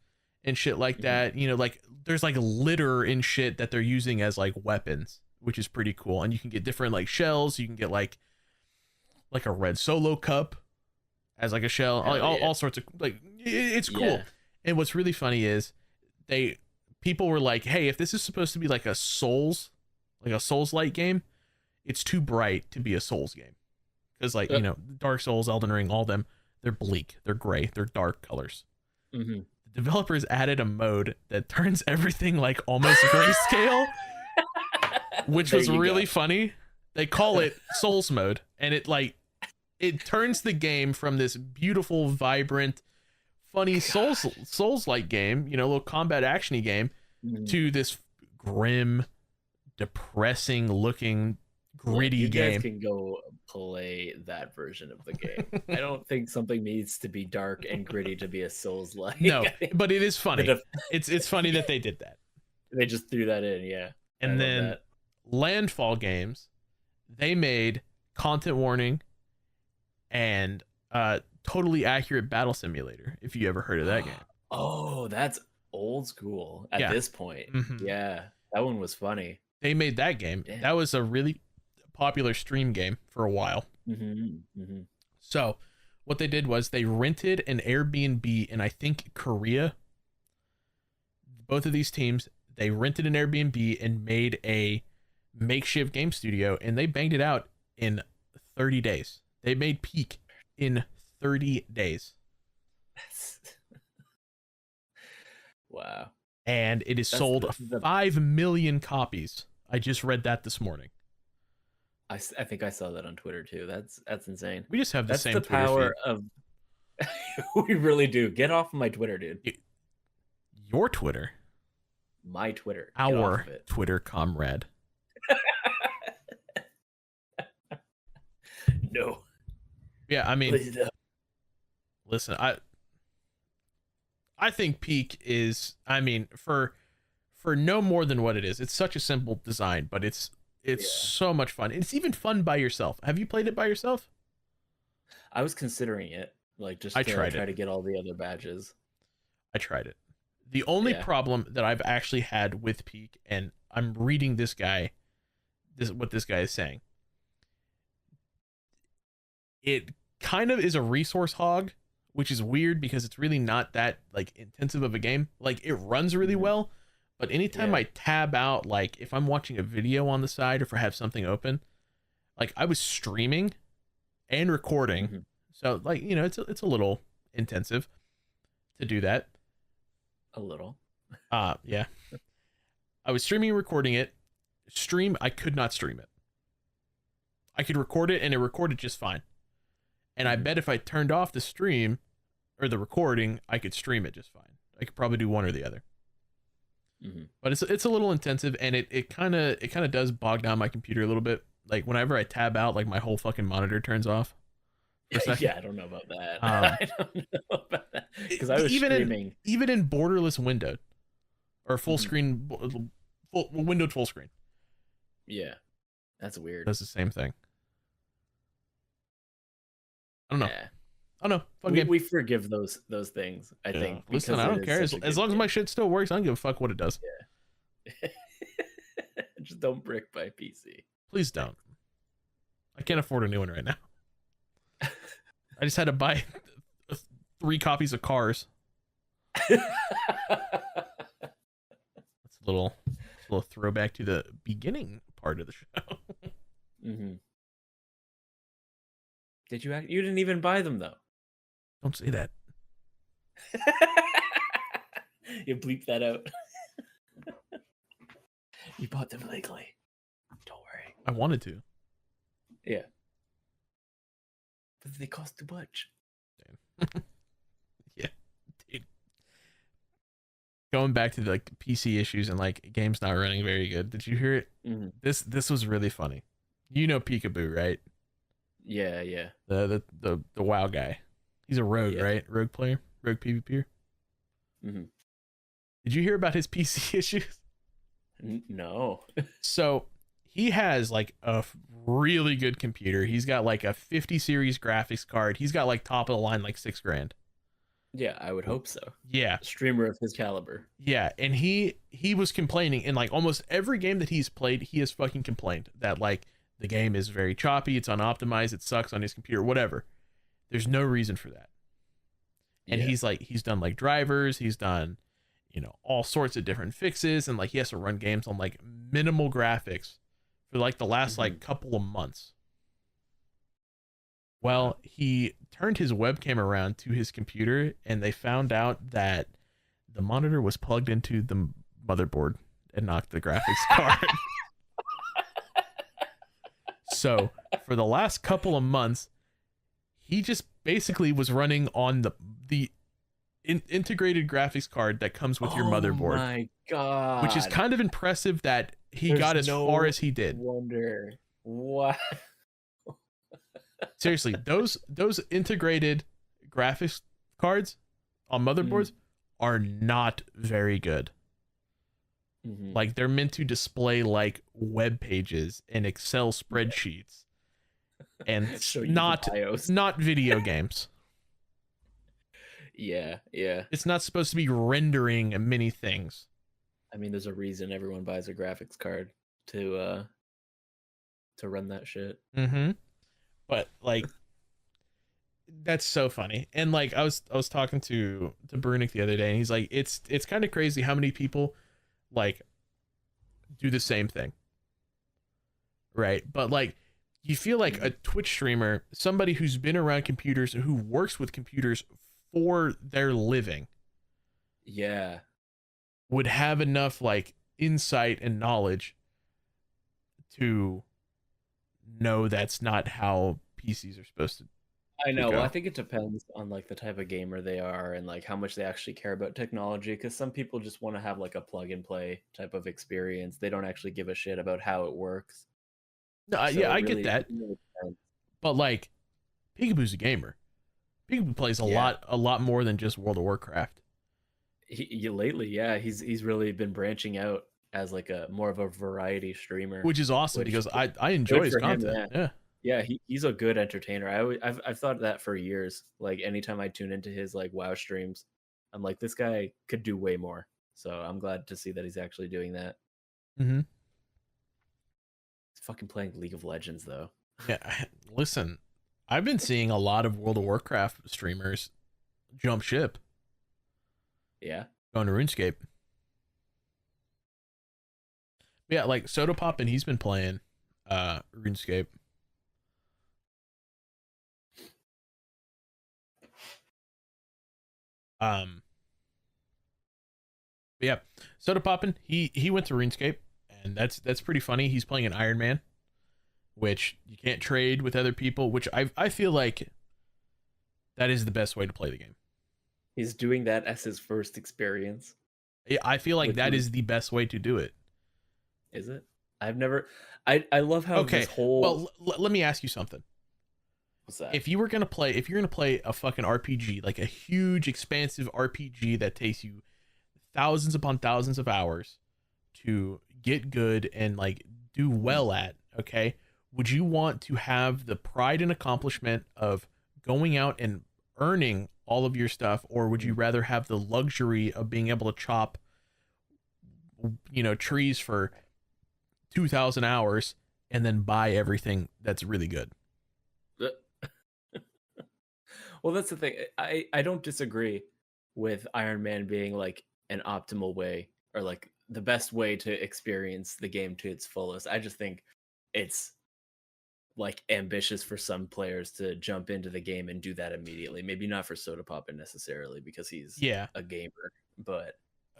and shit like that. Like there's like litter and shit that they're using as like weapons, which is pretty cool. And you can get different like shells. You can get like a red solo cup as like a shell, all sorts of like, it's cool. Yeah. And what's really funny is people were like, hey, if this is supposed to be like a Souls-like game, it's too bright to be a Souls game. Because like, Dark Souls, Elden Ring, all them, They're bleak. They're gray. They're dark colors. Mm-hmm. The developers added a mode that turns everything like almost grayscale, which was really funny. They call it Souls mode, and it turns the game from this beautiful, vibrant, funny Souls-like game, you know, little combat actiony game, to this grim, depressing looking, gritty game. You guys can go play that version of the game. I don't think something needs to be dark and gritty to be a Souls-like. No, but it is funny. It's funny that they did that. They just threw that in, yeah. And then Landfall Games, they made Content Warning and Totally Accurate Battle Simulator, if you ever heard of that game. Oh, that's old school at this point. Mm-hmm. Yeah, that one was funny. They made that game. Damn. That was a really popular stream game for a while. Mm-hmm. Mm-hmm. So what they did was they rented an Airbnb in, I think, Korea. Both of these teams, they rented an Airbnb and made a makeshift game studio, and they banged it out in 30 days. They made Peak in 30 days. Wow. And it is sold 5 million copies. I just read that this morning. I think I saw that on Twitter too. That's insane. We just have the same Twitter power feed. Of we really do. Get off of my Twitter, dude. Your Twitter? My Twitter. Our Twitter comrade. No. Yeah, I mean, listen, I think Peak is, I mean, for no more than what it is. It's such a simple design, but it's so much fun. It's even fun by yourself. Have you played it by yourself? I was considering it, like just to try to get all the other badges. I tried it. The only problem that I've actually had with Peak, and I'm reading what this guy is saying. It kind of is a resource hog, which is weird because it's really not that like intensive of a game. Like it runs really well, but anytime I tab out, like if I'm watching a video on the side or if I have something open, like I was streaming and recording. So like, you know, it's a little intensive to do that. A little. Yeah. I was streaming and recording it. I could not stream it. I could record it and it recorded just fine. And I bet if I turned off the stream or the recording, I could stream it just fine. I could probably do one or the other. But it's a little intensive, and it kind of does bog down my computer a little bit. Like whenever I tab out, like my whole fucking monitor turns off. Yeah, I don't know about that. I don't know about that because I was streaming even in borderless windowed or full screen, windowed full screen. Yeah, that's weird. That's the same thing. I don't know. Yeah. I don't know. We forgive those things, I think. Listen, I don't care. As long as my shit still works, I don't give a fuck what it does. Yeah. Just don't brick my PC. Please don't. I can't afford a new one right now. I just had to buy 3 copies of Cars. That's a little throwback to the beginning part of the show. Did you? You didn't even buy them though. Don't say that. You bleep that out. You bought them legally. Don't worry. I wanted to. Yeah. But they cost too much. Damn. Yeah. Dude. Going back to the PC issues and like games not running very good. Did you hear it? This was really funny. You know Peekaboo, right? Yeah. The WoW guy. He's a rogue, right? Rogue player, rogue PvPer. Did you hear about his PC issues? No. So he has like a really good computer. He's got like a 50 series graphics card. He's got like top of the line, like $6,000. Yeah, I would hope so. Yeah. Streamer of his caliber. Yeah. And he was complaining in like almost every game that he's played. He has fucking complained that like the game is very choppy. It's unoptimized. It sucks on his computer, whatever. There's no reason for that. And he's done like drivers. He's done, you know, all sorts of different fixes. And like, he has to run games on like minimal graphics for like the last like couple of months. Well, he turned his webcam around to his computer, and they found out that the monitor was plugged into the motherboard and not the graphics card. So for the last couple of months, he just basically was running on the integrated graphics card that comes with your motherboard. Oh my god! Which is kind of impressive that he got as far as he did. Wonder what? Seriously, those integrated graphics cards on motherboards are not very good. Like, they're meant to display like web pages and Excel spreadsheets, and not video games. Yeah. It's not supposed to be rendering many things. I mean, there's a reason everyone buys a graphics card to run that shit. But like, that's so funny. And like, I was talking to Brunik the other day, and he's like, it's kind of crazy how many people like do the same thing, right? But like, you feel like a Twitch streamer, somebody who's been around computers, who works with computers for their living, would have enough like insight and knowledge to know that's not how PCs are supposed to. I know. Well, I think it depends on like the type of gamer they are and like how much they actually care about technology. Because some people just want to have like a plug and play type of experience. They don't actually give a shit about how it works. No, so yeah, I get that. Really, but like, Peekaboo's a gamer. Peekaboo plays a lot more than just World of Warcraft. Lately, he's really been branching out as like a more of a variety streamer, which is awesome because I enjoy his content. Yeah, he's a good entertainer. I've thought that for years. Like, anytime I tune into his like WoW streams, I'm like, this guy could do way more. So I'm glad to see that he's actually doing that. He's fucking playing League of Legends though. Yeah, listen, I've been seeing a lot of World of Warcraft streamers jump ship. Yeah, going to RuneScape. Yeah, like Soda Pop, and he's been playing RuneScape. Yeah, Soda Poppin', he went to RuneScape, and that's pretty funny. He's playing an Iron Man, which you can't trade with other people, which I feel like that is the best way to play the game. He's doing that as his first experience. Yeah, I feel like that is the best way to do it. Is it? I've never. I love how this whole. Well, let me ask you something. What's that? If you're gonna play a fucking RPG, like a huge, expansive RPG that takes you thousands upon thousands of hours to get good and like do well at, okay, would you want to have the pride and accomplishment of going out and earning all of your stuff, or would you rather have the luxury of being able to chop, trees for 2,000 hours and then buy everything that's really good? Well, that's the thing. I don't disagree with Iron Man being like an optimal way, or like the best way to experience the game to its fullest. I just think it's like ambitious for some players to jump into the game and do that immediately. Maybe not for Soda Poppin' necessarily, because he's a gamer, but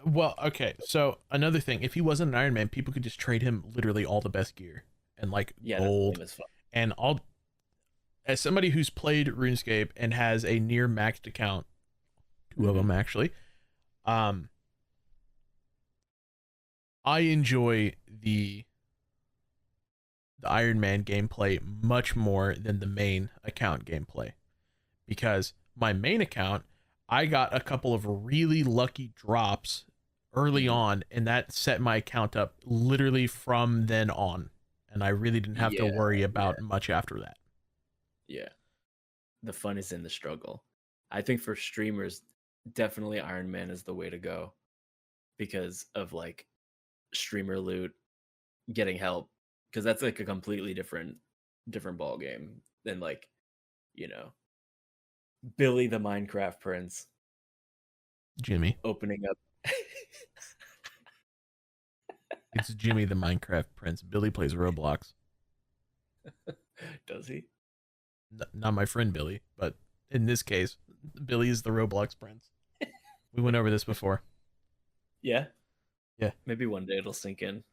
well, okay. So another thing, if he wasn't an Iron Man, people could just trade him literally all the best gear and like gold and all. As somebody who's played RuneScape and has a near maxed account, 2 of them actually, I enjoy the Iron Man gameplay much more than the main account gameplay, because my main account, I got a couple of really lucky drops early on, and that set my account up literally from then on, and I really didn't have to worry about much after that. Yeah, the fun is in the struggle. I think for streamers, definitely Iron Man is the way to go, because of like streamer loot, getting help, because that's like a completely different ball game than like, Billy the Minecraft Prince, Jimmy opening up. It's Jimmy the Minecraft Prince. Billy plays Roblox. Does he? Not my friend Billy, but in this case. Billy is the Roblox prince. We went over this before. Yeah? Yeah. Maybe one day it'll sink in.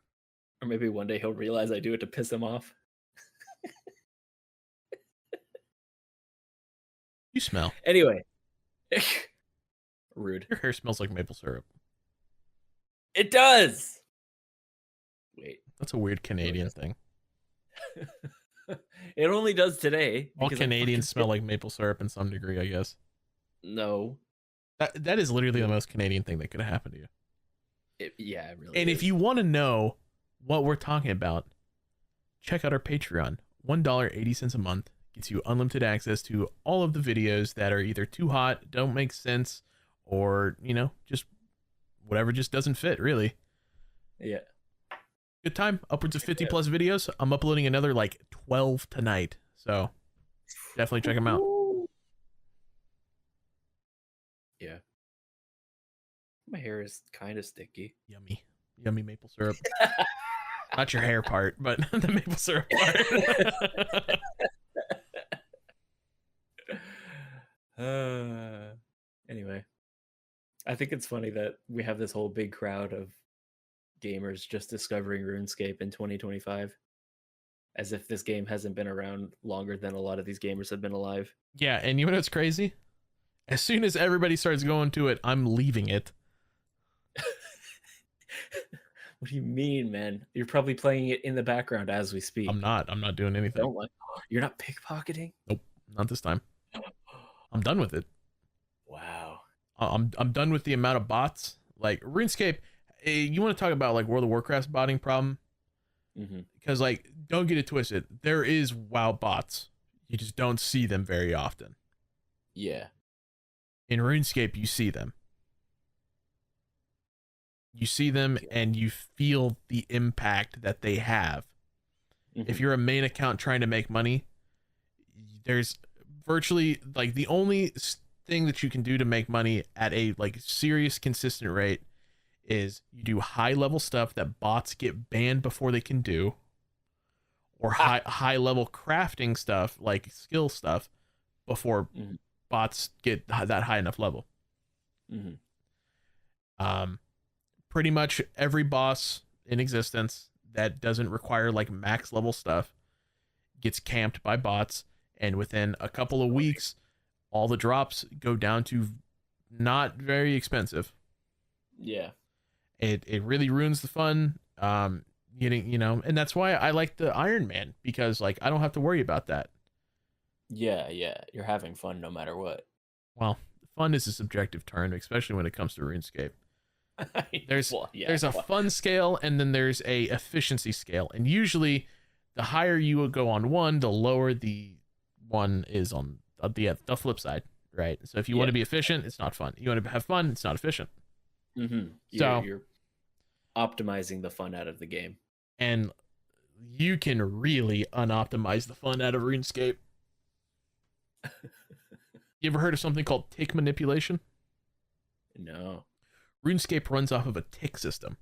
Or maybe one day he'll realize I do it to piss him off. You smell. Anyway. Rude. Your hair smells like maple syrup. It does! Wait. That's a weird Canadian thing. It only does today. All Canadians smell like maple syrup in some degree, I guess. No. That is literally the most Canadian thing that could have happened to you. Yeah, it really And is. if you want to know what we're talking about, check out our Patreon. $1.80 a month gets you unlimited access to all of the videos that are either too hot, don't make sense, or, just whatever just doesn't fit, really. Yeah. Good time. Upwards of 50 plus videos. I'm uploading another 12 tonight. So definitely check them out. Yeah. My hair is kind of sticky. Yummy. Yummy maple syrup. Not your hair part, but the maple syrup part. Anyway, I think it's funny that we have this whole big crowd of gamers just discovering RuneScape in 2025, as if this game hasn't been around longer than a lot of these gamers have been alive. Yeah, and you know what's crazy? As soon as everybody starts going to it, I'm leaving it. What do you mean, man? You're probably playing it in the background as we speak. I'm not doing anything. You're not pickpocketing? Nope, not this time. I'm done with it. Wow. I'm done with the amount of bots. Like RuneScape, you want to talk about World of Warcraft's botting problem? Because don't get it twisted. There is WoW bots. You just don't see them very often. Yeah. In RuneScape, you see them. You see them and you feel the impact that they have. If you're a main account trying to make money, there's virtually the only thing that you can do to make money at a serious consistent rate is you do high level stuff that bots get banned before they can do, or high level crafting stuff like skill stuff before bots get that high enough level. Pretty much every boss in existence that doesn't require max level stuff gets camped by bots, and within a couple of weeks all the drops go down to not very expensive. Yeah. It really ruins the fun. And that's why I like the Iron Man, because I don't have to worry about that. Yeah, you're having fun no matter what. Well, fun is a subjective term, especially when it comes to RuneScape. There's a fun scale, and then there's a efficiency scale, and usually the higher you will go on one, the lower the one is on the flip side, right? So if you want to be efficient, it's not fun. You want to have fun, it's not efficient. So you're optimizing the fun out of the game, and you can really unoptimize the fun out of RuneScape. You ever heard of something called tick manipulation? No. RuneScape runs off of a tick system.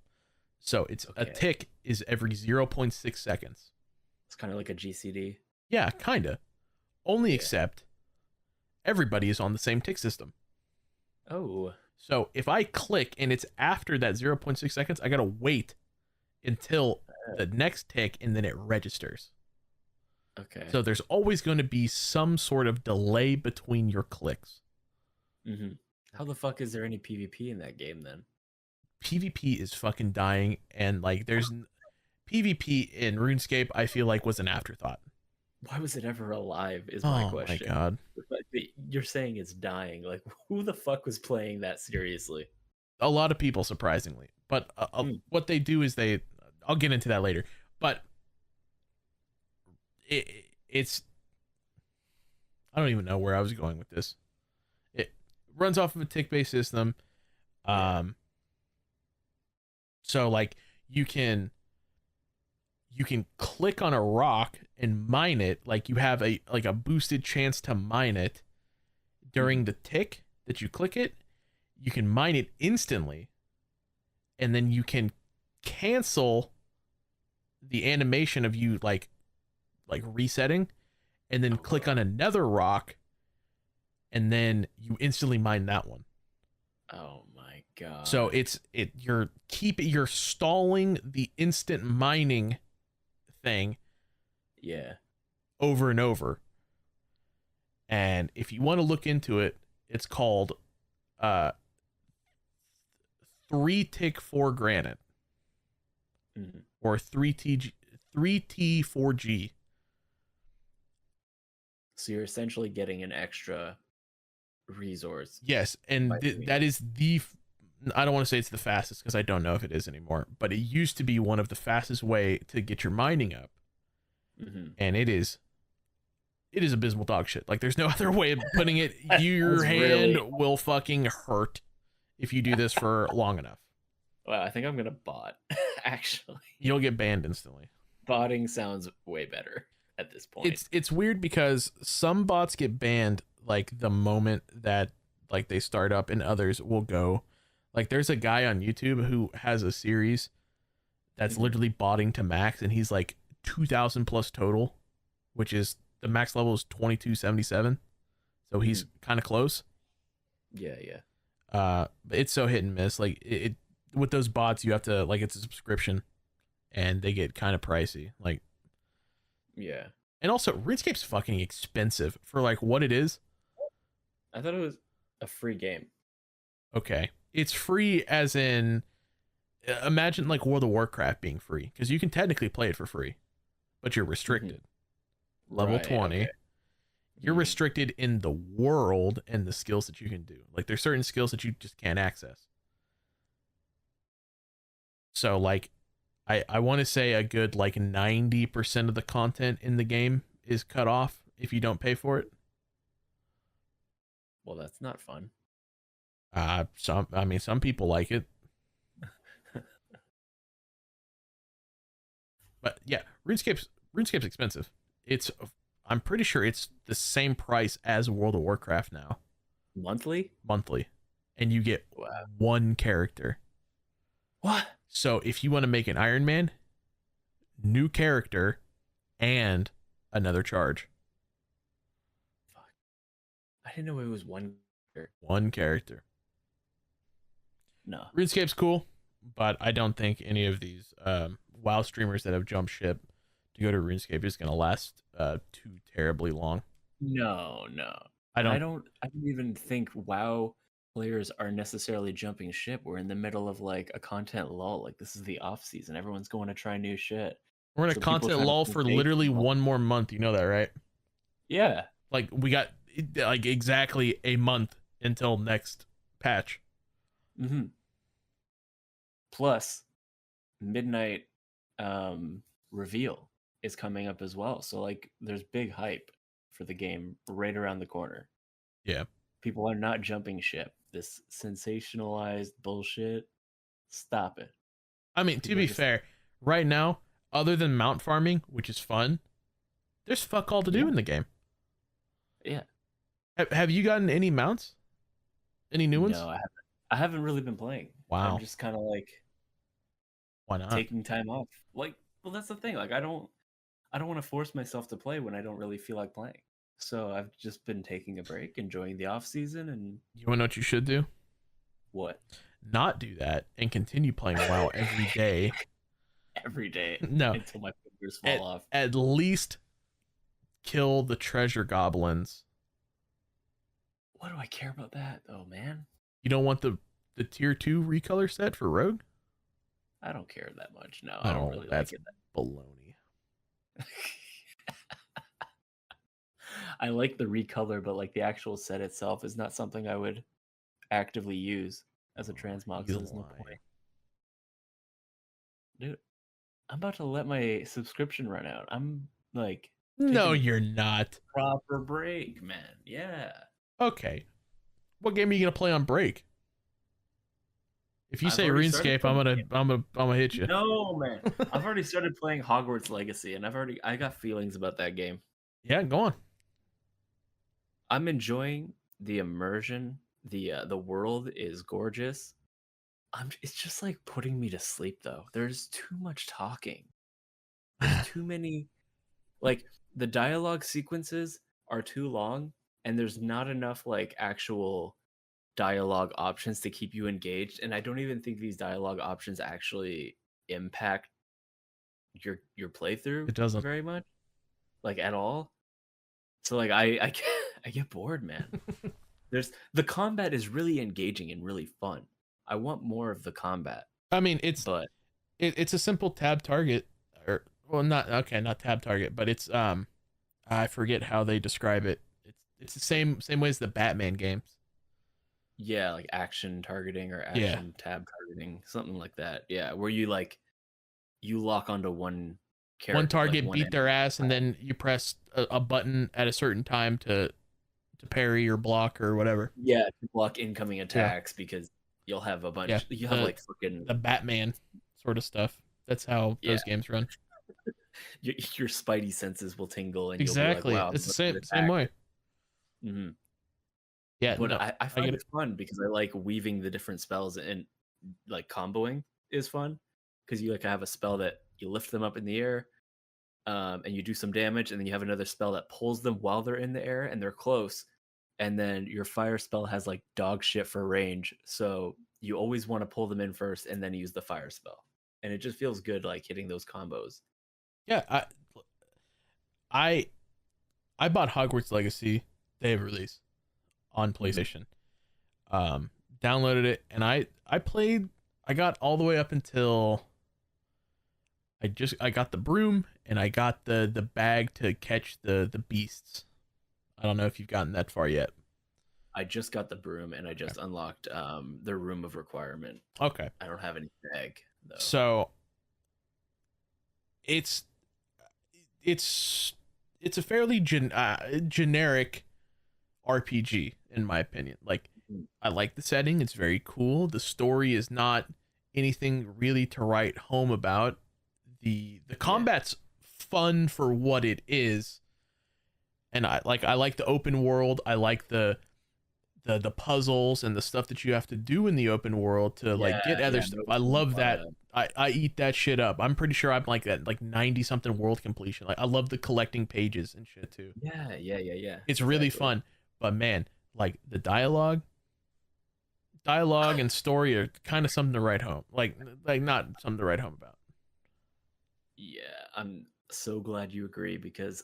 So a tick is every 0.6 seconds. It's kind of like a GCD. Yeah, kind of. Only except everybody is on the same tick system. Oh. So if I click and it's after that 0.6 seconds, I got to wait until the next tick and then it registers. Okay. So there's always going to be some sort of delay between your clicks. How the fuck is there any PvP in that game then? PvP is fucking dying, and there's PvP in RuneScape, I feel was an afterthought. Why was it ever alive is my question. Oh my god. You're saying it's dying. Who the fuck was playing that seriously? A lot of people, surprisingly. But what they do is I'll get into that later. But it's I don't even know where I was going with this. It runs off of a tick-based system. So you can click on a rock and mine it. You have a boosted chance to mine it during the tick that you click it. You can mine it instantly, and then you can cancel the animation of you resetting, and then click on another rock and then you instantly mine that one. Oh my god. So you're stalling the instant mining thing. Yeah. Over and over. And if you want to look into it, it's called 3-tick-4 granite. Mm-hmm. Or 3T4G. So you're essentially getting an extra resource. Yes, and that is I don't want to say it's the fastest because I don't know if it is anymore, but it used to be one of the fastest way to get your mining up. Mm-hmm. And it is abysmal dog shit. Like, there's no other way of putting it. Your hand will fucking hurt if you do this for long enough. Well, I think I'm gonna bot. Actually, you'll get banned instantly. Botting sounds way better at this point. It's weird because some bots get banned like the moment that like they start up, and others will go. Like, there's a guy on YouTube who has a series that's literally botting to max, and he's like 2,000 plus total, which is the max level is 2277, so he's kind of close. Yeah. It's so hit and miss. Like, it with those bots, you have to, like, it's a subscription, and they get kind of pricey. Like, yeah. And also, RuneScape's fucking expensive for like what it is. I thought it was a free game. Okay, it's free as in, imagine like World of Warcraft being free, because you can technically play it for free, but you're restricted. Level 20. Okay. You're restricted in the world and the skills that you can do. Like, there's certain skills that you just can't access. So like, I want to say a good like 90% of the content in the game is cut off if you don't pay for it. Well, that's not fun. Some people like it. But yeah, RuneScape's expensive. I'm pretty sure it's the same price as World of Warcraft now. Monthly? And you get one character. What? So if you want to make an Iron Man, new character, and another charge. Fuck. I didn't know it was one character. One character. No. RuneScape's cool, but I don't think any of these WoW streamers that have jumped ship to go to RuneScape is going to last too terribly long. No. I don't even think WoW players are necessarily jumping ship. We're in the middle of like a content lull. Like, this is the off season. Everyone's going to try new shit. We're in a content lull for literally 1 more month. You know that, right? Yeah. Like, we got like exactly a month until next patch. Mm-hmm. Plus, midnight reveal is coming up as well. So like, there's big hype for the game right around the corner. Yeah. People are not jumping ship. This sensationalized bullshit. Stop it. I mean, to be fair, right now, other than mount farming, which is fun, there's fuck all to do in the game. Yeah. Have you gotten any mounts? Any new ones? No, I haven't. I haven't really been playing. Wow. I'm just kind of like, why not? Taking time off. Like, well, that's the thing. Like, I don't want to force myself to play when I don't really feel like playing. So I've just been taking a break, enjoying the off season. And you want to know what you should do? What? Not do that and continue playing WoW every day. Every day. No. Until my fingers fall off. At least kill the treasure goblins. What do I care about that, though, man? You don't want the tier 2 recolor set for Rogue? I don't care that much. No, I don't really like it. Baloney. I like the recolor, but like the actual set itself is not something I would actively use as a transmog. So there's no point. Dude, I'm about to let my subscription run out. I'm like, no, you're not. Proper break, man. Yeah. Okay. What game are you gonna play on break? If you say RuneScape, I'm gonna hit you. No, man. I've already started playing Hogwarts Legacy, and I got feelings about that game. Yeah, go on. I'm enjoying the immersion. The world is gorgeous. It's just like putting me to sleep, though. There's too much talking. There's too many. Like, the dialogue sequences are too long, and there's not enough like actual dialogue options to keep you engaged, and I don't even think these dialogue options actually impact your playthrough It doesn't. very much, like at all. So like I I get bored, man. The combat is really engaging and really fun. I want more of the combat. I mean, it's a simple tab target, or well, not tab target, but it's I forget how they describe it. It's the same way as the Batman games. Yeah, like action targeting or action tab targeting, something like that. Yeah, where you lock onto one character, one target, like beat their ass, and then you press a button at a certain time to parry or block or whatever. Yeah, to block incoming attacks because you'll have a bunch. You have like freaking the Batman sort of stuff. That's how those games run. Your spidey senses will tingle, and exactly. You'll be like, wow, it's the same way. Mm-hmm. Yeah, but I find it fun because I like weaving the different spells, and like comboing is fun because you like have a spell that you lift them up in the air, and you do some damage, and then you have another spell that pulls them while they're in the air and they're close, and then your fire spell has like dog shit for range, so you always want to pull them in first and then use the fire spell, and it just feels good like hitting those combos. Yeah, I bought Hogwarts Legacy day of release on PlayStation. Downloaded it, and I played. I got all the way up until I got the broom, and I got the bag to catch the beasts. I don't know if you've gotten that far yet. I just got the broom, and I just unlocked the room of requirement. Okay. I don't have any bag though. So it's a fairly generic RPG in my opinion. Like, I like the setting, it's very cool. The story is not anything really to write home about. The combat's fun for what it is, and I like the open world. I like the puzzles and the stuff that you have to do in the open world to get other stuff. I love that. I eat that shit up. I'm pretty sure I'm like that, like 90 something world completion. Like, I love the collecting pages and shit too. Yeah. It's really fun. But man, like the dialogue and story are kind of something to write home. Like not something to write home about. Yeah, I'm so glad you agree, because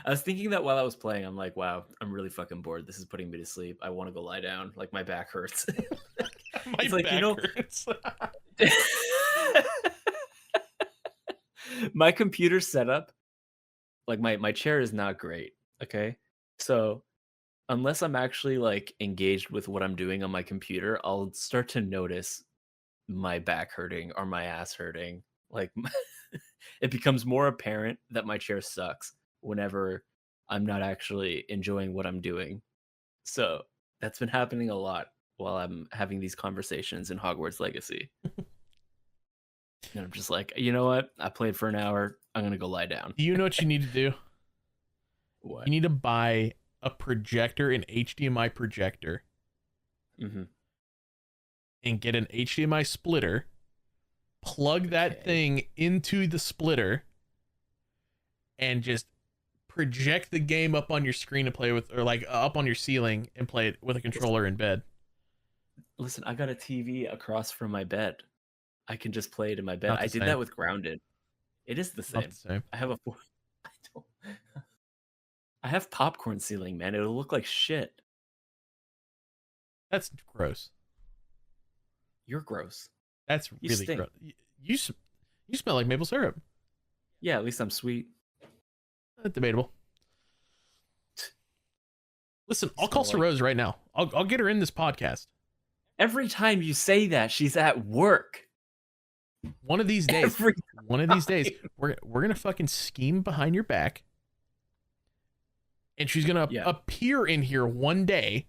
I was thinking that while I was playing. I'm like, wow, I'm really fucking bored. This is putting me to sleep. I want to go lie down. Like, my back hurts. My back hurts. My computer setup, like my chair is not great. Okay. So unless I'm actually like engaged with what I'm doing on my computer, I'll start to notice my back hurting or my ass hurting. Like, it becomes more apparent that my chair sucks whenever I'm not actually enjoying what I'm doing. So that's been happening a lot while I'm having these conversations in Hogwarts Legacy. And I'm just like, you know what? I played for an hour. I'm going to go lie down. You know what you need to do? What? You need to buy a projector, an HDMI projector, and get an HDMI splitter, plug that thing into the splitter, and just project the game up on your screen to play with, or like up on your ceiling and play it with a controller in bed. Listen, I got a TV across from my bed. I can just play it in my bed. I did same. that with Grounded. It is the same. Not the same. I have popcorn ceiling, man. It'll look like shit. That's gross. You're gross. That's really gross. You smell like maple syrup. Yeah, at least I'm sweet. Debatable. Listen, I'll call Rose right now. I'll get her in this podcast. Every time you say that, she's at work. One of these days, we're gonna fucking scheme behind your back, and she's gonna appear in here one day,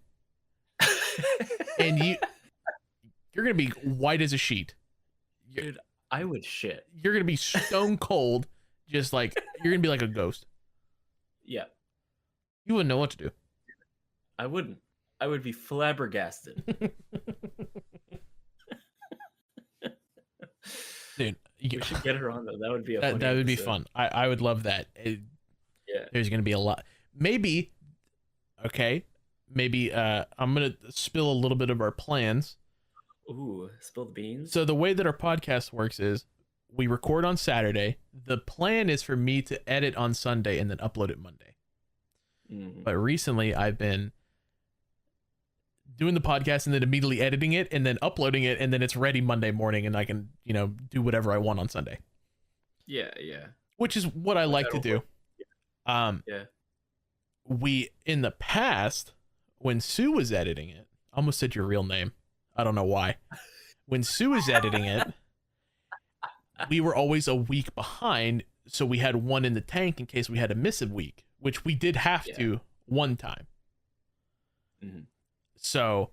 and you're gonna be white as a sheet. Dude, I would shit. You're gonna be stone cold, just like you're gonna be like a ghost. Yeah. You wouldn't know what to do. I wouldn't. I would be flabbergasted. Dude, we should get her on though. That would be that would be fun. I would love that. There's gonna be a lot. Maybe. Okay, maybe I'm gonna spill a little bit of our plans. Ooh, spill the beans. So the way that our podcast works is we record on Saturday. The plan is for me to edit on Sunday and then upload it Monday. But recently I've been doing the podcast and then immediately editing it and then uploading it, and then it's ready Monday morning and I can, do whatever I want on Sunday. Yeah. Which is what I like to do. Yeah. We, in the past, when Sue was editing it, I almost said your real name. I don't know why. When Sue was editing it, we were always a week behind, so we had one in the tank in case we had to miss a week, which we did have to one time. So,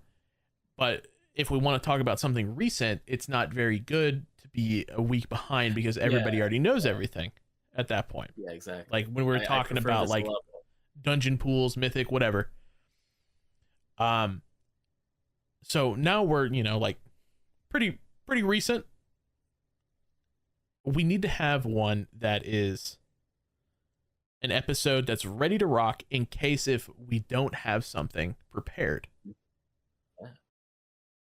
but if we want to talk about something recent, it's not very good to be a week behind because everybody already knows everything at that point. Yeah, exactly. Like when we were talking about like dungeon pools, mythic, whatever. So now we're, like pretty recent. We need to have one that is an episode that's ready to rock in case if we don't have something prepared.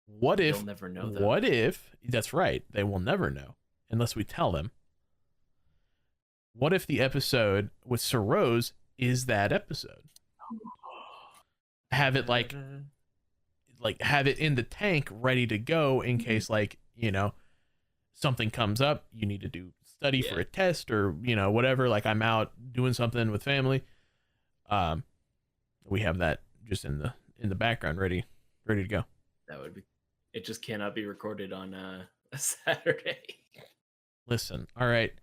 What if, they'll never know, though. What if, that's right, they will never know unless we tell them. What if the episode with Sir Rose is that episode? Have it like have it in the tank ready to go in case something comes up, you need to do study for a test or, whatever, like I'm out doing something with family. We have that just in the background ready to go. That would be, it just cannot be recorded on a Saturday. Listen, all right.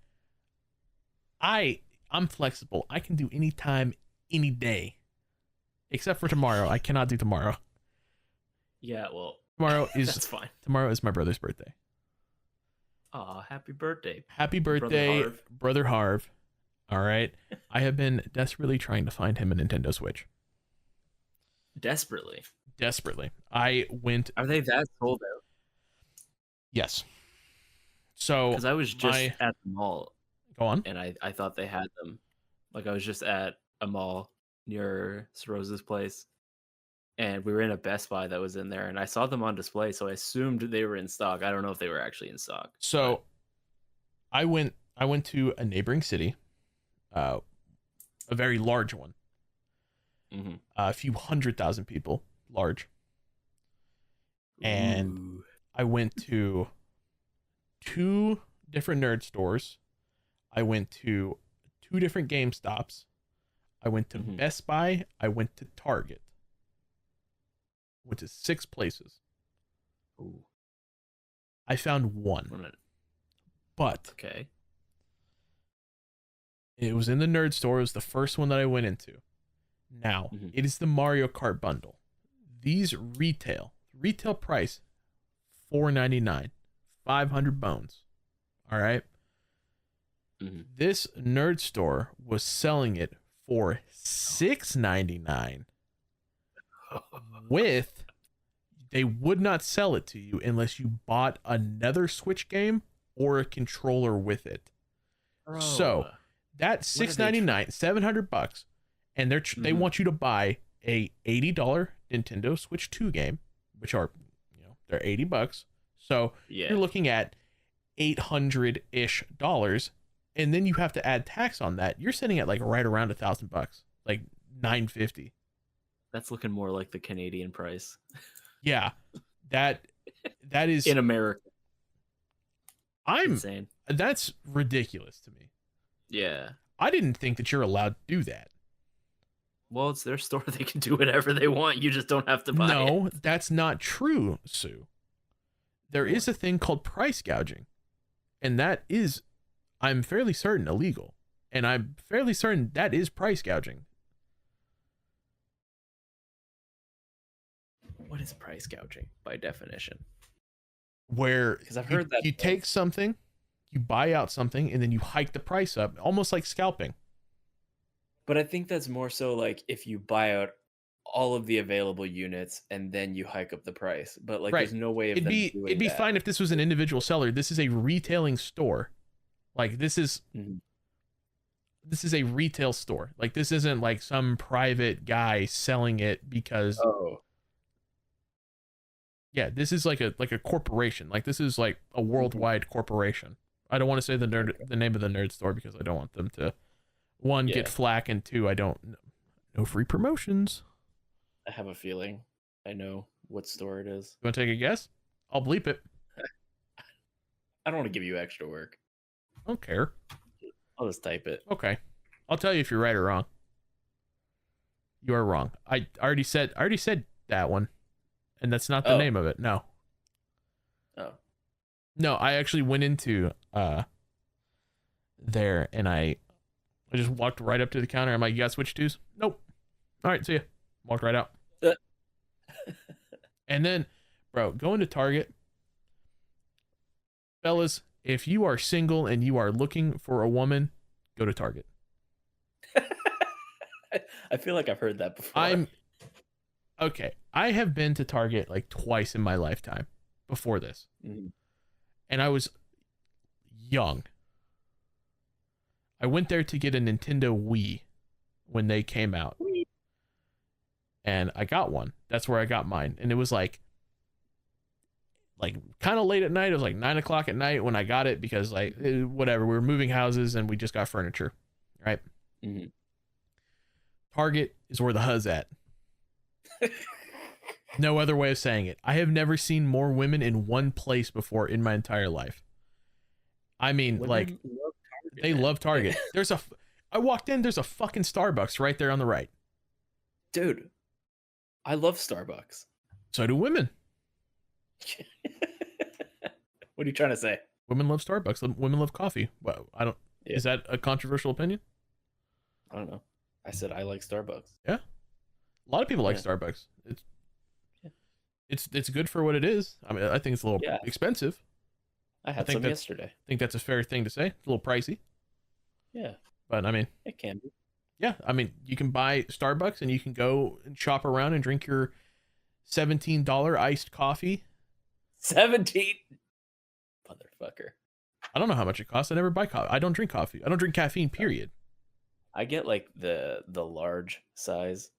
I'm flexible. I can do any time, any day. Except for tomorrow. I cannot do tomorrow. Yeah, well, tomorrow is that's fine. Tomorrow is my brother's birthday. Oh, happy birthday. Happy birthday, Brother Haarv. All right. I have been desperately trying to find him a Nintendo Switch. Desperately. I went. Are they that sold out? Yes. So because I was just at the mall. Go on. And I thought they had them. Like I was just at a mall near Rose's place, and we were in a Best Buy that was in there, and I saw them on display, so I assumed they were in stock. I don't know if they were actually in stock. So I went to a neighboring city, a very large one. A few 100,000 people, large. And I went to 2 different nerd stores. I went to 2 different GameStops. I went to Best Buy. I went to Target. Went to 6 places. Ooh. I found one. But okay. It was in the nerd store. It was the first one that I went into. Now, it is the Mario Kart bundle. These retail price $4.99, 500 bones. All right. This nerd store was selling it for $6.99 with, they would not sell it to you unless you bought another Switch game or a controller with it. Bro, so that $6.99, $700, and they want you to buy a $80 Nintendo Switch 2 game, which are, they're $80. So you're looking at $800-ish, and then you have to add tax on that. You're sitting at like right around $1,000, like $950. That's looking more like the Canadian price. Yeah, that is in America. Insane. That's ridiculous to me. Yeah, I didn't think that you're allowed to do that. Well, it's their store. They can do whatever they want. You just don't have to buy it. No, that's not true, Sue. There is a thing called price gouging, and that is, I'm fairly certain, illegal. And I'm fairly certain that is price gouging. What is price gouging by definition? Where because I've heard that you take something, you buy out something, and then you hike the price up, almost like scalping. But I think that's more so like if you buy out all of the available units and then you hike up the price. But like, there's no way of it'd be fine if this was an individual seller. This is a retailing store. Like this is this is a retail store. Like, this isn't like some private guy selling it because yeah, this is like a corporation. Like, this is like a worldwide corporation. I don't want to say the name of the nerd store because I don't want them to, one, get flack, and two, I don't, no free promotions. I have a feeling I know what store it is. You want to take a guess? I'll bleep it. I don't want to give you extra work. I don't care. I'll just type it. Okay. I'll tell you if you're right or wrong. You are wrong. I already said that one. And that's not the name of it. No. Oh. No, I actually went into there, and I just walked right up to the counter. I'm like, you got Switch 2s? Nope. All right, see ya. Walked right out. And then, bro, going to Target. Fellas, if you are single and you are looking for a woman, go to Target. I feel like I've heard that before. Okay. I have been to Target like twice in my lifetime before this. Mm-hmm. And I was young. I went there to get a Nintendo Wii when they came out. And I got one. That's where I got mine. And it was like kind of late at night. It was like 9:00 at night when I got it because whatever, we were moving houses and we just got furniture, right? Mm-hmm. Target is where the huzz at. No other way of saying it. I have never seen more women in one place before in my entire life. I mean, women love Target. I walked in, there's a fucking Starbucks right there on the right. Dude, I love Starbucks. So do women. What are you trying to say? Women love Starbucks. Women love coffee. Well, is that a controversial opinion? I don't know. I said I like Starbucks. Yeah. A lot of people like Starbucks. It's good for what it is. I mean, I think it's a little expensive. I had some yesterday. I think that's a fair thing to say. It's a little pricey. Yeah. But I mean, it can be. Yeah, I mean, you can buy Starbucks and you can go and shop around and drink your $17 iced coffee. 17, motherfucker. I don't know how much it costs. I never buy coffee. I don't drink coffee. I don't drink caffeine, period. I get like the large size,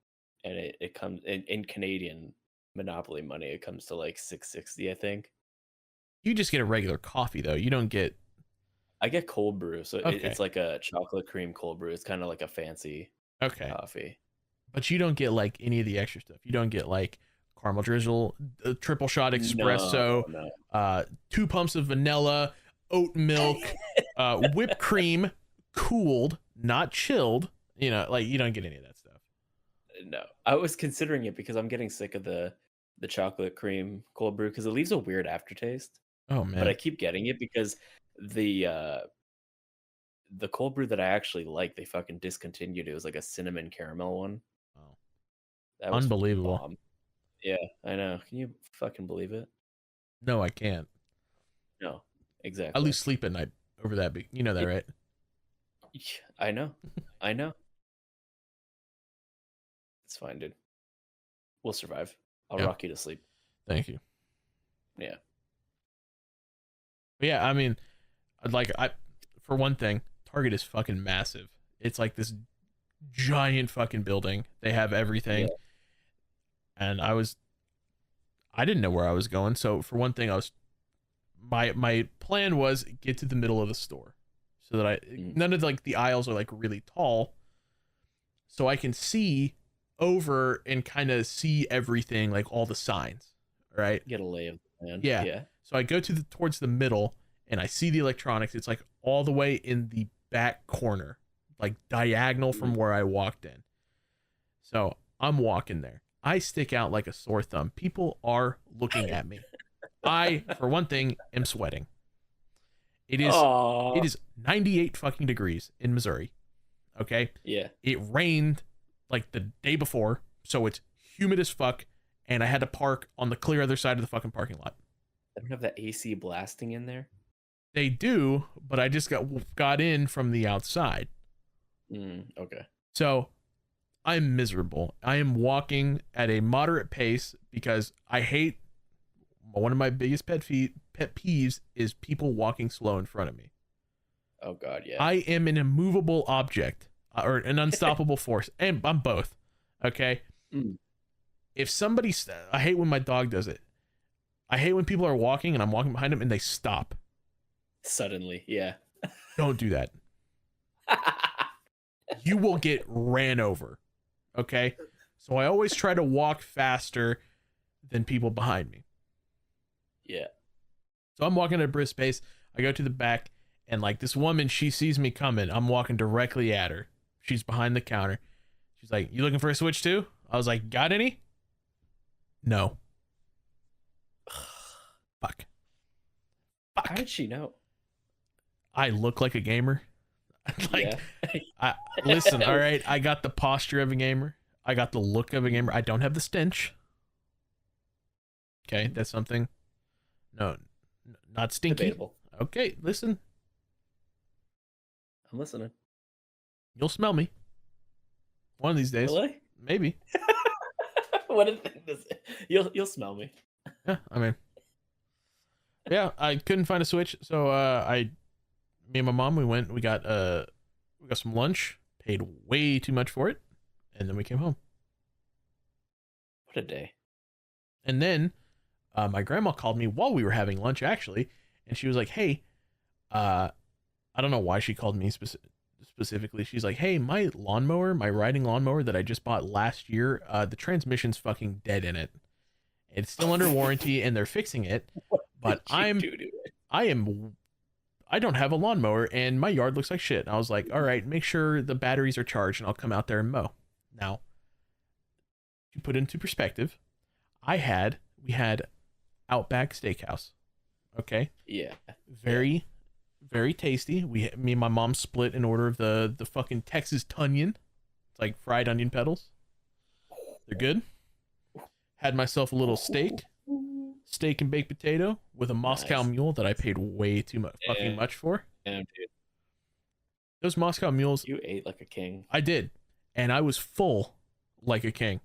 and it comes in Canadian Monopoly money. It comes to like $6.60, I think. You just get a regular coffee though. You don't get. I get cold brew, so it's like a chocolate cream cold brew. It's kind of like a fancy coffee. But you don't get like any of the extra stuff. You don't get like caramel drizzle, triple shot espresso, no. 2 pumps of vanilla, oat milk, whipped cream, cooled, not chilled. You know, like you don't get any of that stuff. No, I was considering it because I'm getting sick of the chocolate cream cold brew because it leaves a weird aftertaste. Oh man! But I keep getting it because the cold brew that I actually like, they fucking discontinued. It was like a cinnamon caramel one. Oh, that was unbelievable. Bomb. Yeah, I know. Can you fucking believe it? No, I can't. No, exactly. I lose sleep at night over that. You know that, right? I know. I know. It's fine, dude. We'll survive. I'll rock you to sleep. Thank you. Yeah. But yeah, I mean, for one thing, Target is fucking massive. It's like this giant fucking building. They have everything. Yeah. And I didn't know where I was going. So for one thing, my plan was get to the middle of the store so that none of like the aisles are like really tall, so I can see over and kind of see everything, like all the signs, right? Get a lay of the land. Yeah. So I go towards the middle and I see the electronics. It's like all the way in the back corner, like diagonal from where I walked in. So I'm walking there. I stick out like a sore thumb. People are looking at me. I, for one thing, am sweating. It is 98 fucking degrees in Missouri. Okay? Yeah. It rained like the day before, so it's humid as fuck, and I had to park on the clear other side of the fucking parking lot. They don't have that AC blasting in there? They do, but I just got in from the outside. Okay. So I'm miserable. I am walking at a moderate pace because I hate, one of my biggest pet peeves is people walking slow in front of me. Oh God, yeah. I am an immovable object or an unstoppable force, and I'm both. Okay. If somebody, I hate when my dog does it. I hate when people are walking and I'm walking behind them and they stop. Suddenly, yeah. Don't do that. You will get ran over. Okay. So I always try to walk faster than people behind me. Yeah. So I'm walking at a brisk pace. I go to the back, and like this woman, she sees me coming. I'm walking directly at her. She's behind the counter. She's like, "You looking for a Switch too?" I was like, "Got any?" No. Fuck. How did she know? I look like a gamer. Yeah. Listen, all right. I got the posture of a gamer. I got the look of a gamer. I don't have the stench. Okay, that's something. No, not stinky. Debatable. Okay, listen. I'm listening. You'll smell me. One of these days. Really? Maybe. What a thing this is. You'll smell me. Yeah, I mean. Yeah, I couldn't find a Switch, so me and my mom, we got some lunch, paid way too much for it, and then we came home. What a day. And then my grandma called me while we were having lunch, actually, and she was like, "Hey, I don't know why she called me specifically. She's like, "Hey, my riding lawnmower that I just bought last year, the transmission's fucking dead in it. It's still under warranty, and they're fixing it, but I don't have a lawnmower, and my yard looks like shit." And I was like, "All right, make sure the batteries are charged, and I'll come out there and mow." Now, to put into perspective, we had Outback Steakhouse. Okay. Yeah. Very, very tasty. Me and my mom split in order of the fucking Texas Tunyon. It's like fried onion petals. They're good. Had myself a little steak and baked potato with a Moscow Mule that I paid way too much fucking much for. Damn, dude. Those Moscow Mules. You ate like a king. I did, and I was full like a king.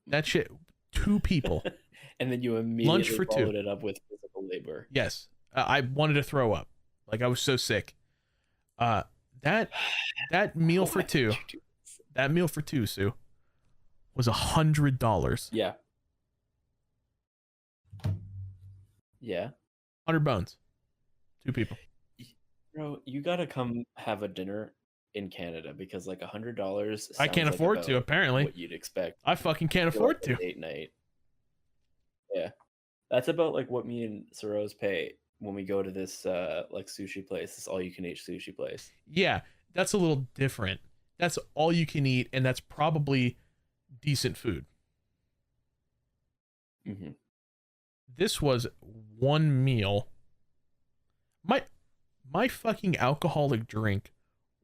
That shit. 2 people. And then you immediately Lunch for followed 2. it up with physical labor. Yes. I wanted to throw up. Like, I was so sick. That meal for 2. That meal for 2, Sue, was $100. Yeah. Yeah. 100 bones. 2 people. Bro, you gotta come have a dinner in Canada because like $100. I can't afford to, apparently. What you'd expect. I fucking can't afford to. Date night. Yeah. That's about like what me and Saroz pay when we go to this like sushi place, this all you can eat sushi place. Yeah, that's a little different. That's all you can eat, and that's probably decent food. Mm-hmm. This was one meal. My fucking alcoholic drink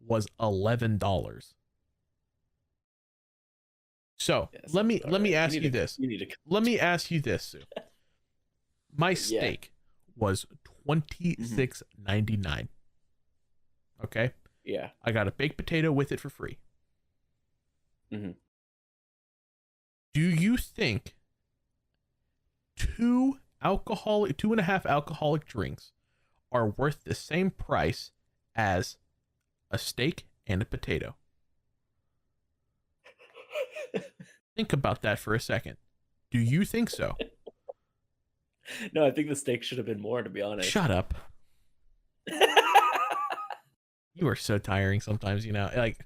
was $11. So let me ask you this. Let me ask you this, Sue. My steak was $26.99. Okay. Yeah. I got a baked potato with it for free. Mm-hmm. Do you think 2.5 alcoholic drinks are worth the same price as a steak and a potato? Think about that for a second. Do you think so? No, I think the steak should have been more, to be honest. Shut up. You are so tiring sometimes, you know. Like,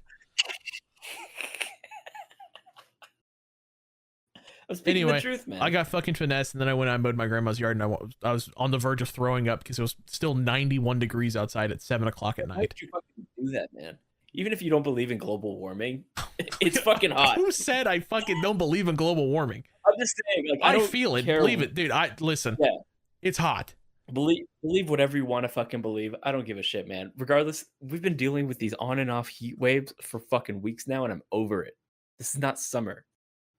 I'm speaking anyway, the truth, man. I got fucking finessed, and then I went out and mowed my grandma's yard, and I was on the verge of throwing up because it was still 91 degrees outside at 7 o'clock at night. Why would you fucking do that, man? Even if you don't believe in global warming, it's fucking hot. Who said I fucking don't believe in global warming? I'm just saying, like, I feel it. Believe it, dude. Listen. Yeah. It's hot. Believe whatever you want to fucking believe. I don't give a shit, man. Regardless, we've been dealing with these on and off heat waves for fucking weeks now, and I'm over it. This is not summer.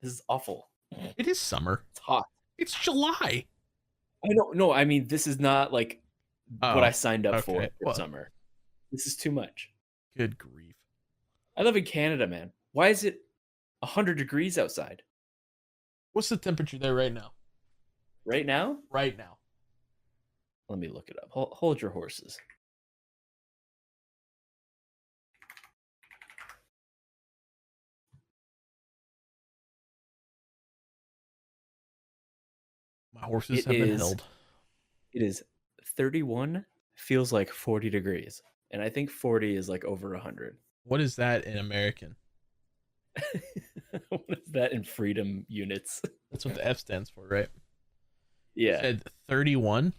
This is awful. It is summer. It's hot. It's July. I don't know. I mean, this is not like what I signed up for summer. This is too much. Good grief. I live in Canada, man. Why is it 100 degrees outside? What's the temperature there right now? Right now? Right now. Let me look it up. Hold your horses. My horses It have been is held. it is 31 feels like 40 degrees. And I think 40 is like over 100. What is that in American? What is that in freedom units? That's what the F stands for, right? You Yeah. said 31?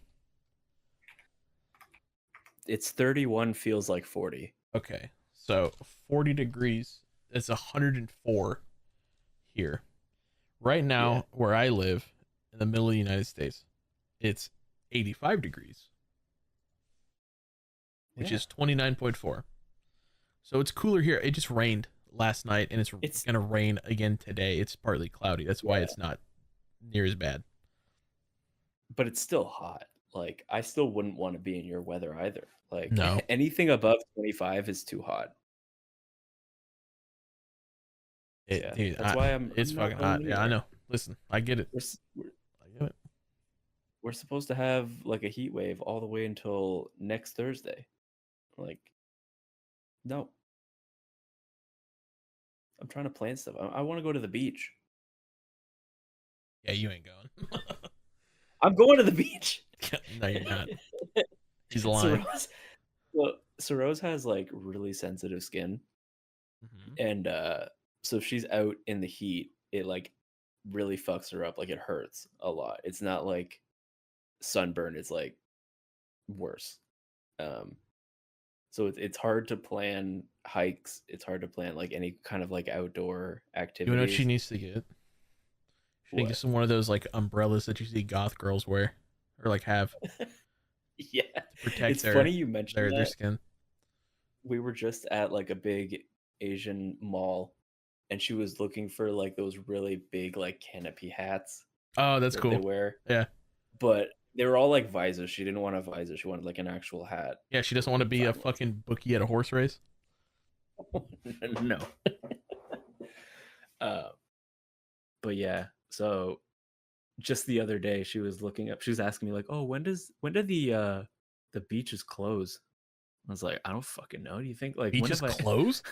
It's 31 feels like 40. Okay. So 40 degrees, it's 104 here. Right now, Yeah. where I live in the middle of the United States, it's 85 degrees, which is 29.4. So it's cooler here. It just rained last night, and it's going to rain again today. It's partly cloudy. That's why it's not near as bad. But it's still hot. Like, I still wouldn't want to be in your weather either. Like, No. anything above 25 is too hot. Dude, that's why I'm fucking hot. Yeah, I know. Listen, I get it. I get it. We're supposed to have like a heat wave all the way until next Thursday. Like, no. I'm trying to plan stuff. I want to go to the beach. Yeah, you ain't going. I'm going to the beach. No, you're not. He's lying. Saroz has like really sensitive skin. And so if she's out in the heat, it like really fucks her up. Like, it hurts a lot. It's not like sunburn is like worse. So it's hard to plan hikes. It's hard to plan like any kind of like outdoor activities. You know what she needs to get? She needs to get some one of those like umbrellas that you see goth girls wear or like have. Yeah, to protect it's funny you mentioned their skin. We were just at like a big Asian mall, and she was looking for like those really big like canopy hats. Oh, that's cool. They wear. Yeah, but they were all like visors. She didn't want a visor. She wanted like an actual hat. Yeah, she doesn't want to be a fucking bookie at a horse race. No. But yeah, so just the other day she was looking up. She was asking me like, "Oh, when did the beaches close?" I was like, "I don't fucking know. Do you think like beaches close?"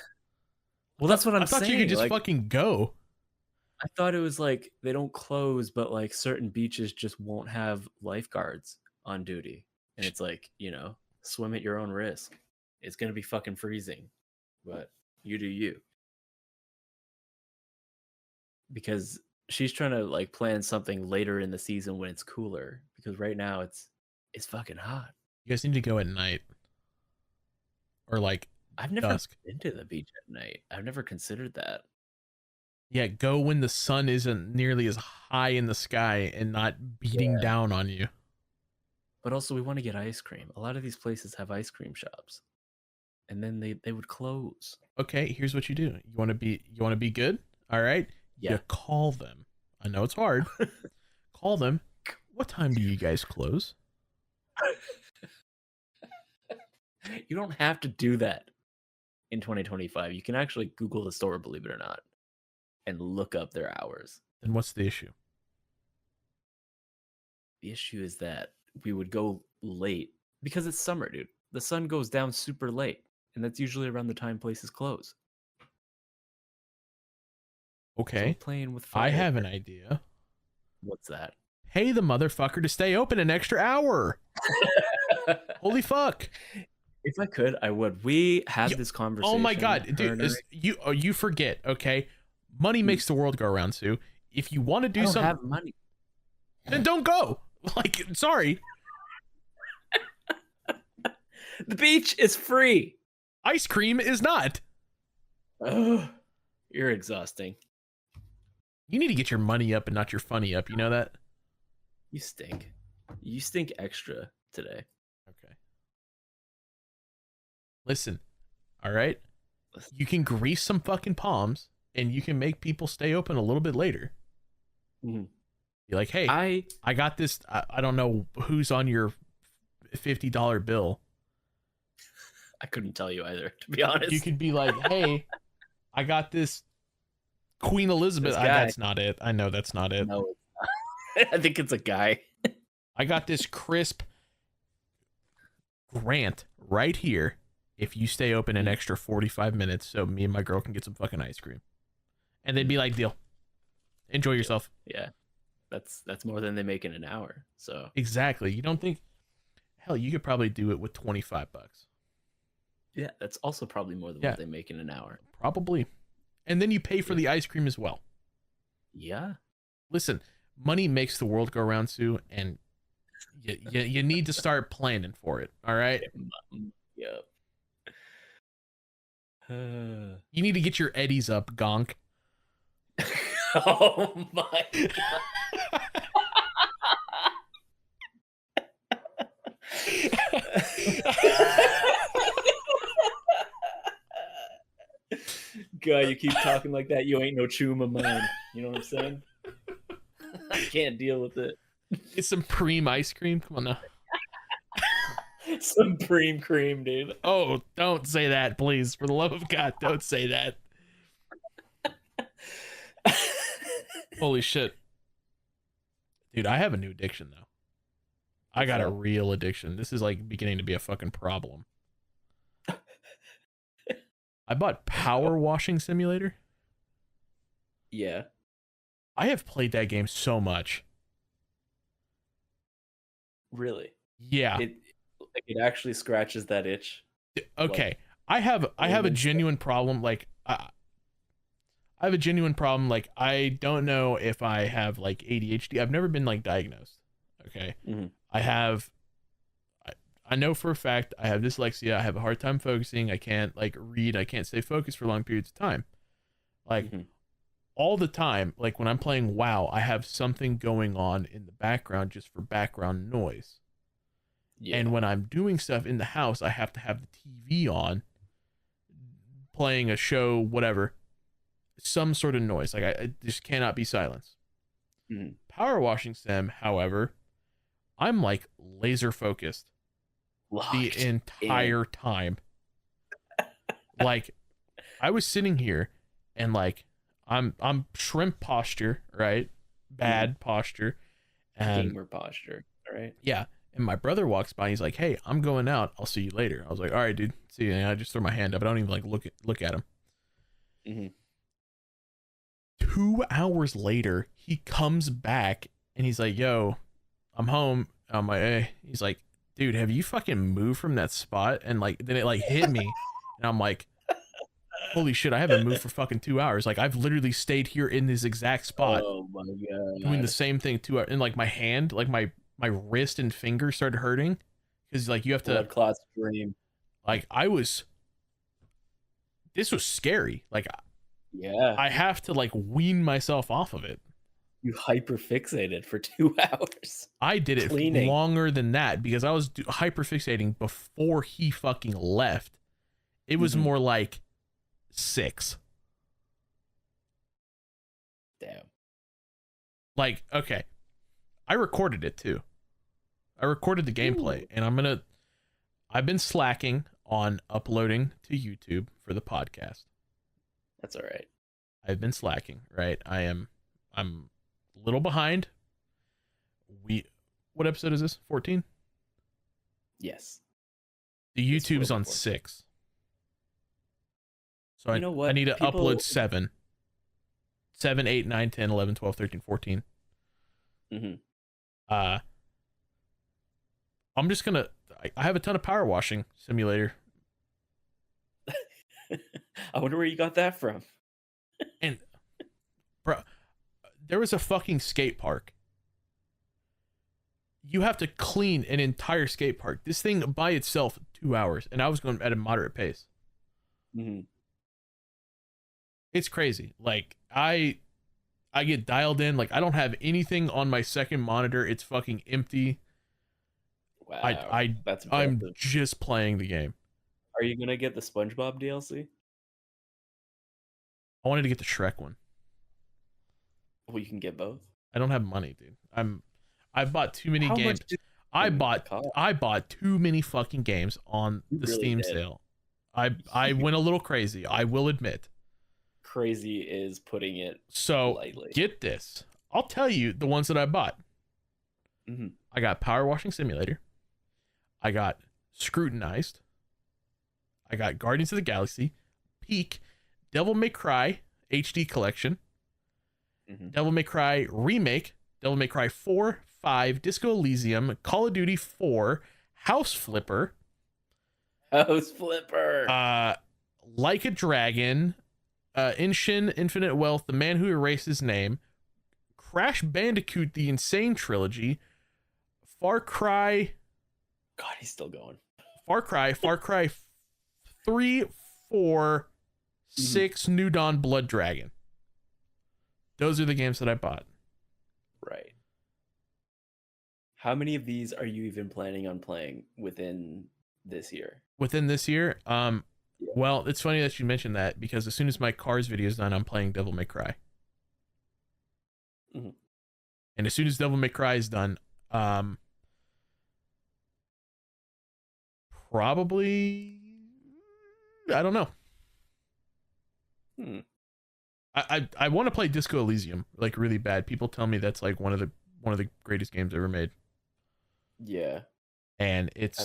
Well, that's what I'm saying. I thought you could just like, fucking go. I thought it was like they don't close, but like certain beaches just won't have lifeguards on duty. And it's like, swim at your own risk. It's going to be fucking freezing, but you do you. Because she's trying to like plan something later in the season when it's cooler, because right now it's fucking hot. You guys need to go at night. Or like I've never dusk. been to the beach at night. I've never considered that. Yeah, go when the sun isn't nearly as high in the sky and not beating down on you. But also, we want to get ice cream. A lot of these places have ice cream shops, and then they would close. Okay, here's what you do. You want to be good? All right. Yeah. You call them. I know it's hard. Call them. What time do you guys close? You don't have to do that in 2025. You can actually Google the store, believe it or not, and look up their hours. Then what's the issue? The issue is that we would go late because it's summer, dude. The sun goes down super late, and that's usually around the time places close. Okay. So playing with fire. I have an idea. What's that? Pay the motherfucker to stay open an extra hour. Holy fuck. If I could, I would. We had this conversation. Oh my god, dude! You forget, okay? Money makes the world go around, Sue. If you want to do something, have money, then don't go. Like, sorry. The beach is free. Ice cream is not. Ugh, you're exhausting. You need to get your money up and not your funny up. You know that? You stink. You stink extra today. Okay. Listen, all right? You can grease some fucking palms and you can make people stay open a little bit later. Mm-hmm. Be like, hey, I got this. I don't know who's on your $50 bill. I couldn't tell you either, to be honest. You could be like, hey, I got this Queen Elizabeth. That's not it. I know that's not it. No, it's not. I think it's a guy. I got this crisp grant right here. If you stay open an extra 45 minutes so me and my girl can get some fucking ice cream. And they'd be like, deal. Enjoy yourself. Yeah. That's more than they make in an hour. So exactly. You don't think? Hell, you could probably do it with $25. yeah, that's also probably more than what they make in an hour. Probably. And then you pay for the ice cream as well. Yeah. Listen, money makes the world go round, Sue, and you need to start planning for it. All right. Yep. You need to get your eddies up, Gonk. Oh my god. God, you keep talking like that, you ain't no chum of mine. You know what I'm saying? I can't deal with it. Get some Preem ice cream. Come on now. Some cream, dude. Oh, don't say that, please. For the love of God, don't say that. Holy shit. Dude, I have a new addiction, though. I got a real addiction. This is like beginning to be a fucking problem. I bought Power Washing Simulator. Yeah. I have played that game so much. Really? Yeah. It actually scratches that itch. Okay. Like, I have a genuine problem. Like I have a genuine problem. Like I don't know if I have like ADHD. I've never been like diagnosed. Okay. Mm-hmm. I know for a fact I have dyslexia. I have a hard time focusing. I can't like read. I can't stay focused for long periods of time. Like all the time, like when I'm playing WoW, I have something going on in the background just for background noise. Yeah. And when I'm doing stuff in the house, I have to have the TV on, playing a show, whatever, some sort of noise. Like I just cannot be silenced. Power Washing Sim, however, I'm like laser focused the entire time. Like I was sitting here and like I'm shrimp posture, right? Bad posture. And gamer posture, right? Yeah. And my brother walks by and he's like, "Hey, I'm going out. I'll see you later." I was like, "All right, dude. See you." And I just throw my hand up. I don't even like look at him. 2 hours later, he comes back and he's like, "Yo, I'm home." I'm like, "Hey." He's like, "Dude, have you fucking moved from that spot?" And like, then it like hit me, and I'm like, "Holy shit! I haven't moved for fucking 2 hours. Like, I've literally stayed here in this exact spot, oh my god, doing the same thing 2 hours." And like my hand, like my wrist and finger started hurting because like you have to blood clots dream. Like this was scary. Like, yeah, I have to like wean myself off of it. You hyperfixated for 2 hours. I did it longer than that because I was hyperfixating before he fucking left. It was more like 6. Damn. Like, okay. I recorded it too. I recorded the gameplay. And I've been slacking on uploading to YouTube for the podcast. That's all right. I've been slacking, right? I'm a little behind. What episode is this? 14? Yes. The YouTube's on 6. So you know what? I need to upload 7. 7, 8, 9, 10, 11, 12, 13, 14. I'm just gonna I have a ton of Power Washing Simulator. I wonder where you got that from. And bro, there was a fucking skate park. You have to clean an entire skate park. This thing by itself 2 hours, and I was going at a moderate pace. It's crazy. Like I get dialed in. Like I don't have anything on my second monitor. It's fucking empty. Wow, I'm just playing the game. Are you gonna get the SpongeBob DLC? I wanted to get the Shrek one. Well, you can get both. I don't have money, dude. I've bought too many games. I bought too many fucking games on the Steam sale. I went a little crazy. I will admit. Crazy is putting it lightly. Get this. I'll tell you the ones that I bought. I got Power Washing Simulator. I got Scrutinized. I got Guardians of the Galaxy, Peak, Devil May Cry HD Collection, Devil May Cry Remake, Devil May Cry 4, 5, Disco Elysium, Call of Duty 4, House Flipper, Like a Dragon, Inshin Infinite Wealth, The Man Who Erased His Name, Crash Bandicoot: The Insane Trilogy, Far Cry. God, he's still going. Far Cry 3, 4, 6, New Dawn, Blood Dragon. Those are the games that I bought. Right. How many of these are you even planning on playing within this year? Within this year? Well, it's funny that you mentioned that, because as soon as my Cars video is done, I'm playing Devil May Cry. Mm-hmm. And as soon as Devil May Cry is done, probably, I don't know. I want to play Disco Elysium like really bad. People tell me that's like one of the greatest games ever made. Yeah. And it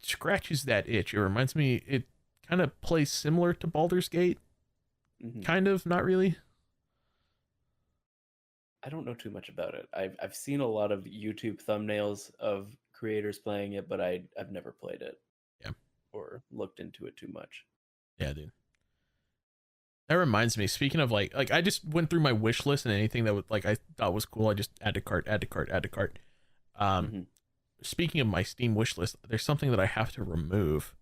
scratches that itch. It reminds me, it kind of plays similar to Baldur's Gate. Kind of, not really. I don't know too much about it. I've seen a lot of YouTube thumbnails of creators playing it, but I've never played it. Yeah. Or looked into it too much. Yeah, dude. That reminds me, speaking of like I just went through my wish list, and anything that like I thought was cool, I just add to cart. Speaking of my Steam wish list, there's something that I have to remove.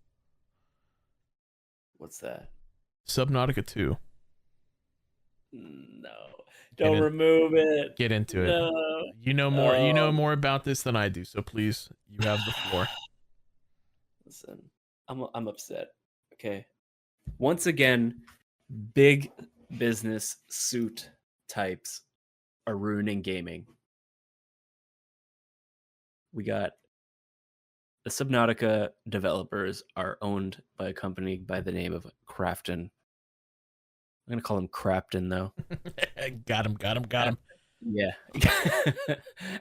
What's that? Subnautica 2. No. Don't remove it. Get into it. No. You know more. You know more about this than I do, so please, you have the floor. Listen, I'm upset. Okay. Once again, big business suit types are ruining gaming. We got the Subnautica developers are owned by a company by the name of Crafton. I'm gonna call him Crafton though. Got him. Yeah.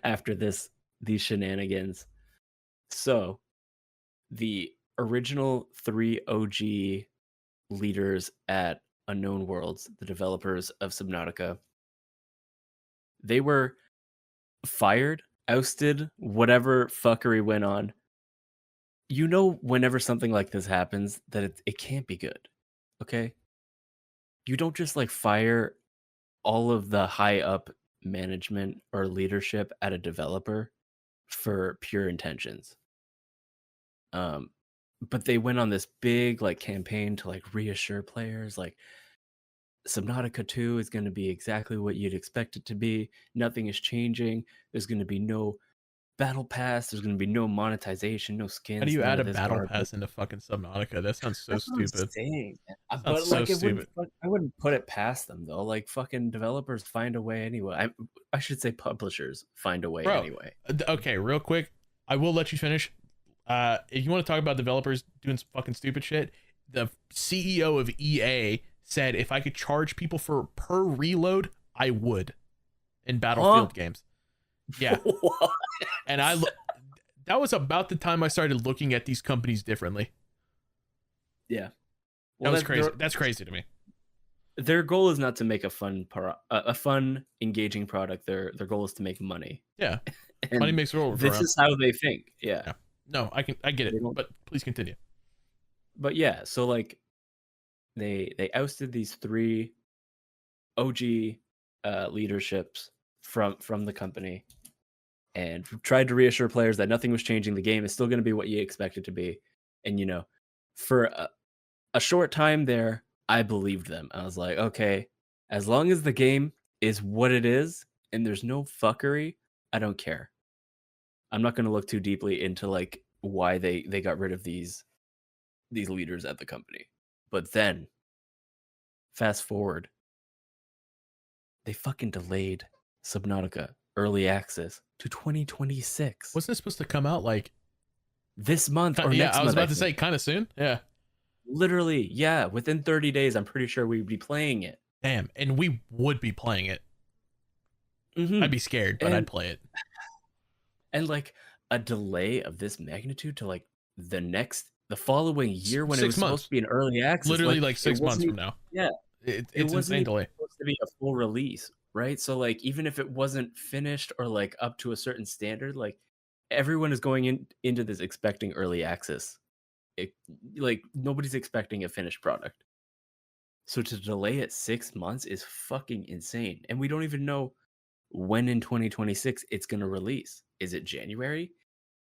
After these shenanigans. So the original 3 OG leaders at Unknown Worlds, the developers of Subnautica, they were fired, ousted, whatever fuckery went on. You know, whenever something like this happens, that it can't be good. Okay? You don't just like fire all of the high up management or leadership at a developer for pure intentions. But they went on this big like campaign to like reassure players like Subnautica 2 is going to be exactly what you'd expect it to be. Nothing is changing. There's going to be no battle pass. There's going to be no monetization, no skins. How do you add a battle pass into fucking Subnautica? That sounds so stupid. But like, I wouldn't put it past them though. Like, fucking developers find a way anyway. I should say publishers find a way anyway. Okay, real quick, I will let you finish. If you want to talk about developers doing some fucking stupid shit, the CEO of EA said if I could charge people per reload, I would in Battlefield games. Yeah. What? And that was about the time I started looking at these companies differently. Yeah. Well, that was crazy. That's crazy to me. Their goal is not to make a fun, engaging product. Their goal is to make money. Yeah. Money makes the world. This is how they think. Yeah. No, I get it, but please continue. But yeah, so like they ousted these 3 OG leaderships from the company and tried to reassure players that nothing was changing. The game is still going to be what you expect it to be. And, you know, for a short time there, I believed them. I was like, okay, as long as the game is what it is and there's no fuckery, I don't care. I'm not going to look too deeply into like why they got rid of these leaders at the company. But then, fast forward, they fucking delayed Subnautica early access to 2026. Wasn't it supposed to come out like this month or next month? I was about to say kind of soon. Yeah. Literally, yeah. Within 30 days, I'm pretty sure we'd be playing it. Damn, and we would be playing it. Mm-hmm. I'd be scared, but I'd play it. And like a delay of this magnitude to like the following year when it was supposed to be an early access. Literally like 6 months from now. Yeah. It's insane delay. Supposed to be a full release right? So like even if it wasn't finished or like up to a certain standard, like everyone is going into this expecting early access. It, like nobody's expecting a finished product. So to delay it 6 months is fucking insane. And we don't even know when in 2026 it's going to release. Is it January?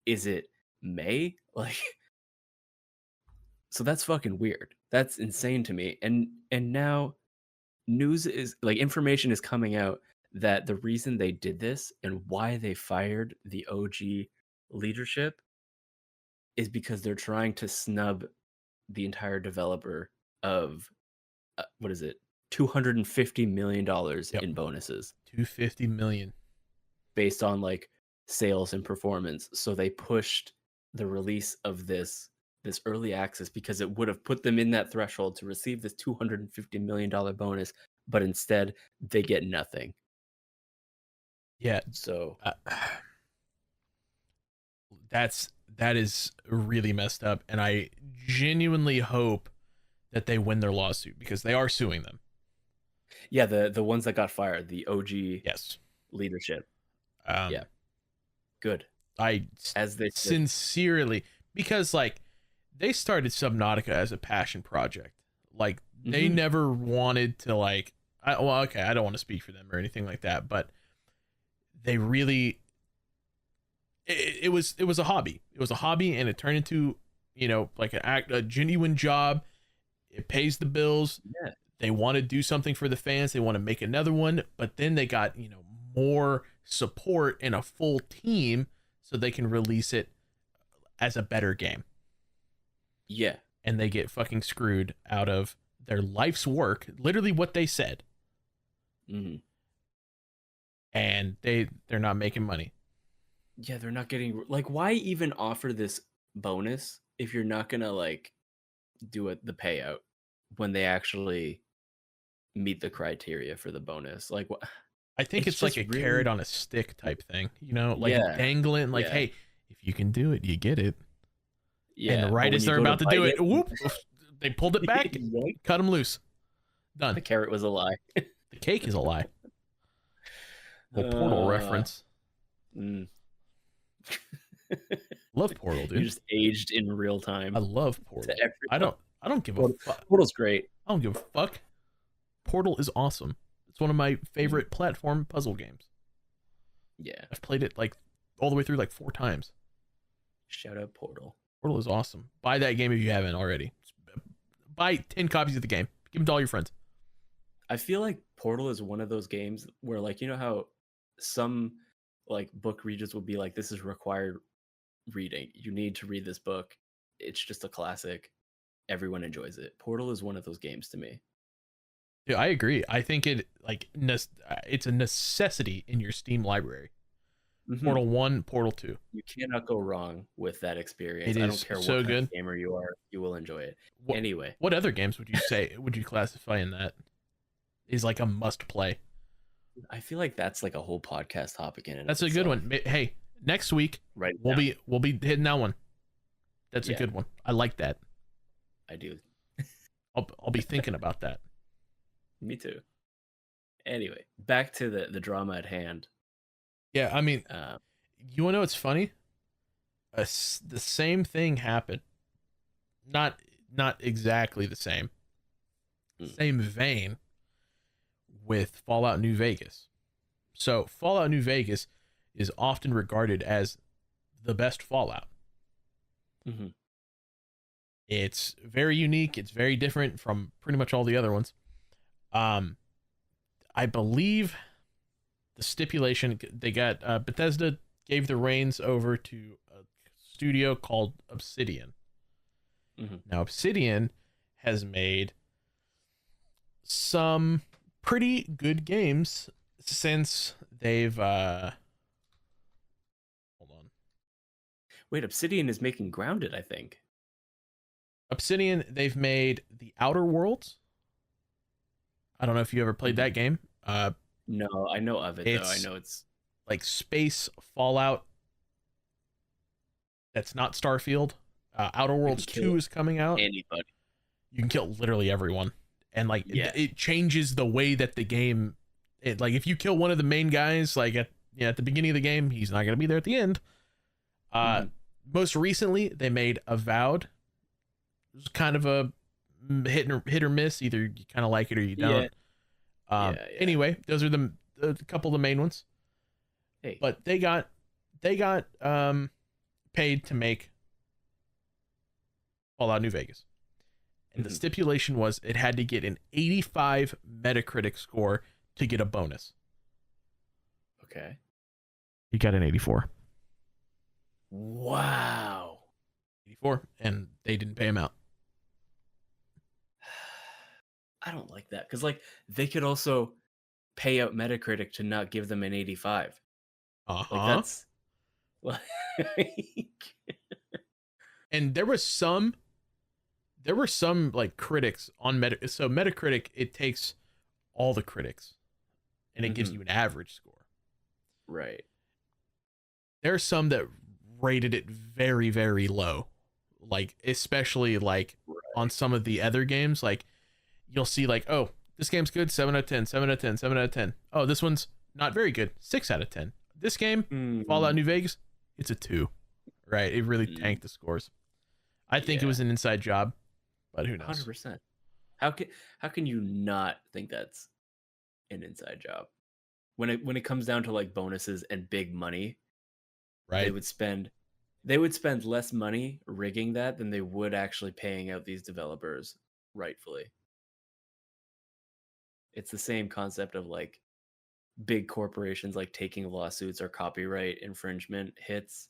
Is it May? Like so that's fucking weird. That's insane to me. And now news is like information is coming out that the reason they did this and why they fired the OG leadership is because they're trying to snub the entire developer of what is it? $250 million in bonuses. 250 million based on like sales and performance. So they pushed the release of this early access because it would have put them in that threshold to receive this $250 million bonus, but instead they get nothing. Yeah. So that is really messed up, and I genuinely hope that they win their lawsuit because they are suing them. Yeah, the ones that got fired, the OG leadership. Yeah. Good. As they sincerely, because like they started Subnautica as a passion project. Like they never wanted to like I don't want to speak for them or anything like that, but they really it was a hobby. It was a hobby and it turned into, you know, like a genuine job. It pays the bills. Yeah. They want to do something for the fans. They want to make another one, but then they got, you know, more support and a full team so they can release it as a better game. Yeah. And they get fucking screwed out of their life's work, literally what they said. And they're not making money. Yeah, they're not getting like why even offer this bonus if you're not gonna like do the payout when they actually meet the criteria for the bonus? Like what? I think it's like a really carrot on a stick type thing, you know, like dangling, like, hey, if you can do it, you get it. Yeah. And right as they're about to do it, whoop, they pulled it back, cut them loose. Done. The carrot was a lie. The cake is a lie. The Portal reference. Love Portal, dude. You just aged in real time. I love Portal. I don't give a fuck. Portal's great. I don't give a fuck. Portal is awesome. It's one of my favorite platform puzzle games. Yeah. I've played it like all the way through like 4 times. Shout out Portal. Portal is awesome. Buy that game if you haven't already. Buy 10 copies of the game. Give them to all your friends. I feel like Portal is one of those games where, like, you know how some like book readers will be like, this is required reading. You need to read this book. It's just a classic. Everyone enjoys it. Portal is one of those games to me. Yeah, I agree. I think it's a necessity in your Steam library. Portal 1, Portal 2. You cannot go wrong with that experience. I don't care what kind of gamer you are, you will enjoy it. Anyway. What other games would you classify in that is like a must play? I feel like that's like a whole podcast topic in it. That's a good one. Hey, next week we'll be hitting that one. That's a good one. I like that. I do. I'll be thinking about that. Me too. Anyway, back to the drama at hand. Yeah, I mean, you want to know what's funny? The same thing happened. Not exactly the same. Same vein with Fallout New Vegas. So Fallout New Vegas is often regarded as the best Fallout. It's very unique. It's very different from pretty much all the other ones. I believe the stipulation they got, Bethesda gave the reins over to a studio called Obsidian. Now Obsidian has made some pretty good games since they've hold on. Wait, Obsidian is making Grounded, I think. Obsidian, they've made The Outer Worlds. I don't know if you ever played that game. No, I know of it though. I know it's like space Fallout. That's not Starfield. Outer Worlds 2 is coming out. Anybody. You can kill literally everyone. And like it changes the way that the game Like if you kill one of the main guys, like at the beginning of the game, he's not gonna be there at the end. Most recently, they made Avowed. It was kind of a hit or miss. Either you kind of like it or you don't. Anyway, those are a couple of the main ones. Hey. But they got paid to make Fallout New Vegas. And the stipulation was it had to get an 85 Metacritic score to get a bonus. Okay. He got an 84. Wow. 84, and they didn't pay him out. I don't like that because like they could also pay out Metacritic to not give them an 85. Like that's like and there were some like critics on Metacritic, it takes all the critics and it gives you an average score. Right. There are some that rated it very, very low. Like especially like on some of the other games, like you'll see like, oh, this game's good, 7 out of 10, 7 out of 10, 7 out of 10. Oh, this one's not very good, 6 out of 10. This game, Fallout New Vegas, it's a 2. Right? It really tanked the scores. I think it was an inside job, but who knows? 100%. How can you not think that's an inside job? When it comes down to like bonuses and big money, right? They would spend less money rigging that than they would actually paying out these developers rightfully. It's the same concept of like big corporations like taking lawsuits or copyright infringement hits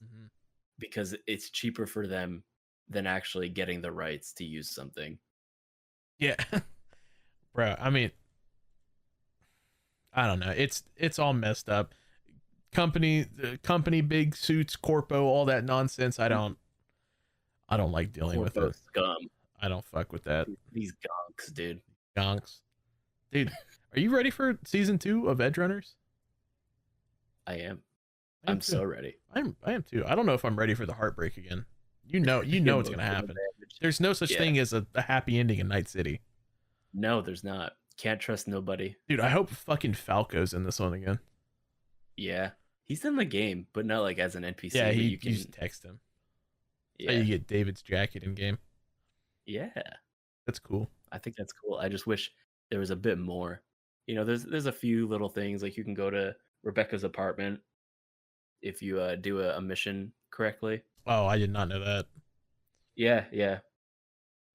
because it's cheaper for them than actually getting the rights to use something. Yeah. Bro, I mean, I don't know. It's all messed up. Company, big suits, corpo, all that nonsense. I don't like dealing with it. Scum. I don't fuck with that. These gonks, dude. Gonks. Dude, are you ready for season 2 of Edgerunners? I am. I'm so ready. I am too. I don't know if I'm ready for the heartbreak again. You know it's gonna happen. There's no such thing as a happy ending in Night City. No, there's not. Can't trust nobody. Dude, I hope fucking Falco's in this one again. Yeah. He's in the game, but not like as an NPC. Yeah, you just text him. Yeah. How you get David's jacket in game. Yeah. That's cool. I think that's cool. I just wish there was a bit more. You know, there's a few little things like you can go to Rebecca's apartment if you do a mission correctly. Oh, I did not know that. Yeah.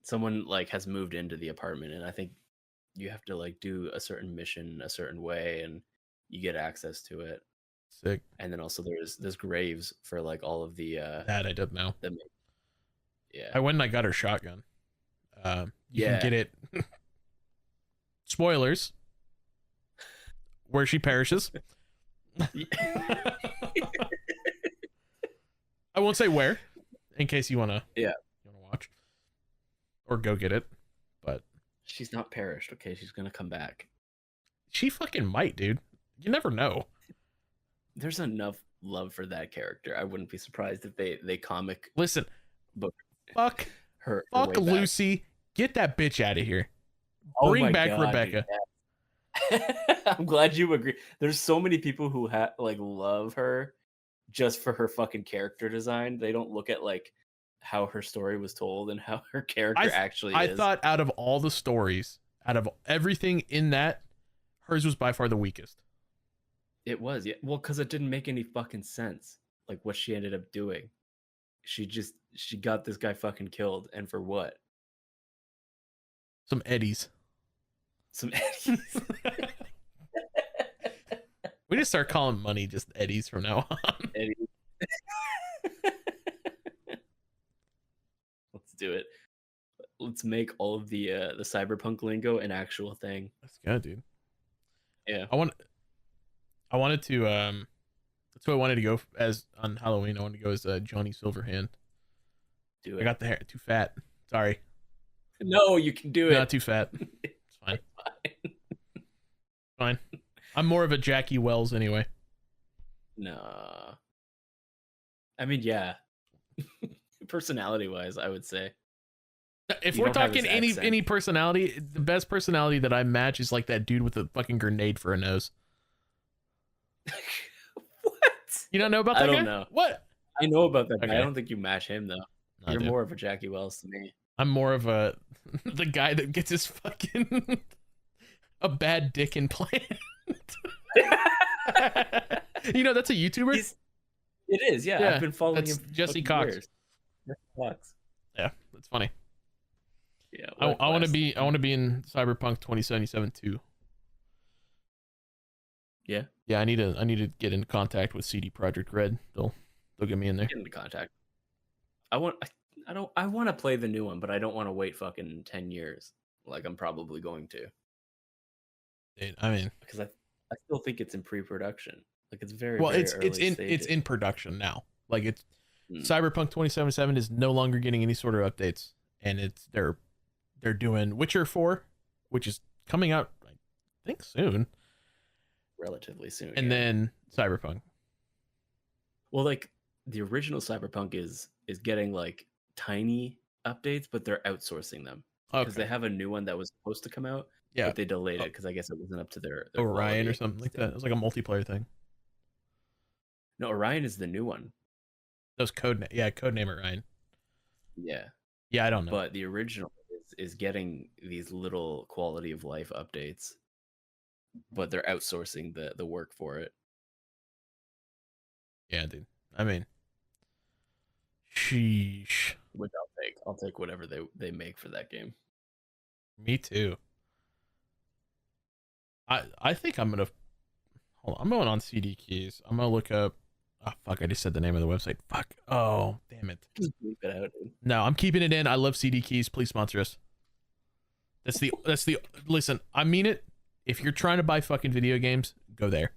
Someone like has moved into the apartment and I think you have to like do a certain mission a certain way and you get access to it. Sick. And then also there's graves for like all of the that I didn't know. Yeah. I went and I got her shotgun. You can get it. Spoilers. Where she perishes. I won't say where, in case you wanna watch or go get it. But she's not perished. Okay, she's gonna come back. She fucking might, dude. You never know. There's enough love for that character. I wouldn't be surprised if they comic. Listen, book fuck her. Fuck Lucy. Get that bitch out of here. Bring back Rebecca. Dude, I'm glad you agree. There's so many people who like love her just for her fucking character design. They don't look at like how her story was told and how her character actually is. I thought out of all the stories, out of everything in that, hers was by far the weakest. It was, yeah. Well, because it didn't make any fucking sense. Like what she ended up doing. She got this guy fucking killed, and for what? Some eddies. Some eddies. We just start calling money just eddies from now on. Eddies. Let's do it. Let's make all of the cyberpunk lingo an actual thing. Let's go, dude. Yeah. I wanted to that's who I wanted to go as on Halloween. I wanted to go as Johnny Silverhand. Do it. I got the hair too fat. Sorry. No, you can do it. Not too fat. It's fine. Fine. I'm more of a Jackie Wells anyway. Nah. I mean, yeah. Personality wise, I would say. If we're talking any personality, the best personality that I match is like that dude with a fucking grenade for a nose. You don't know about that I guy? don't know. What? I know about that guy. Okay. I don't think you match him though. No, You're dude. more of a Jackie Wells to me. I'm more of a the guy that gets his fucking a bad dick implant. You know, that's a YouTuber. It is, yeah. I've been following him. Jesse Cox. Years. Jesse Cox. Yeah, that's funny. Yeah, I want to be in Cyberpunk 2077 too. Yeah. Yeah, I need to get in contact with CD Projekt Red. They'll get me in there. Get into contact. I want to play the new one, but I don't want to wait fucking 10 years like I'm probably going to. I mean, because I still think it's in pre-production. Like it's very it's in production now. Like it's Cyberpunk 2077 is no longer getting any sort of updates, and they're doing Witcher 4, which is coming out I think soon. Relatively soon. And then Cyberpunk. Well, like the original Cyberpunk is getting like tiny updates, but they're outsourcing them because they have a new one that was supposed to come out. Yeah, but they delayed it because I guess it wasn't up to their Orion or something like that. It was like a multiplayer thing. No, Orion is the new one. That was codename Orion. Yeah, I don't know. But the original is getting these little quality of life updates, but they're outsourcing the work for it. Yeah, dude. I mean, sheesh. Which I'll take whatever they make for that game. Me too. I think I'm gonna hold on. I'm going on CD Keys. I'm gonna look up. Oh fuck! I just said the name of the website. Fuck. Oh damn it. Just bleep it out, dude. No, I'm keeping it in. I love CD Keys. Please sponsor us. That's the. Listen, I mean it. If you're trying to buy fucking video games, go there.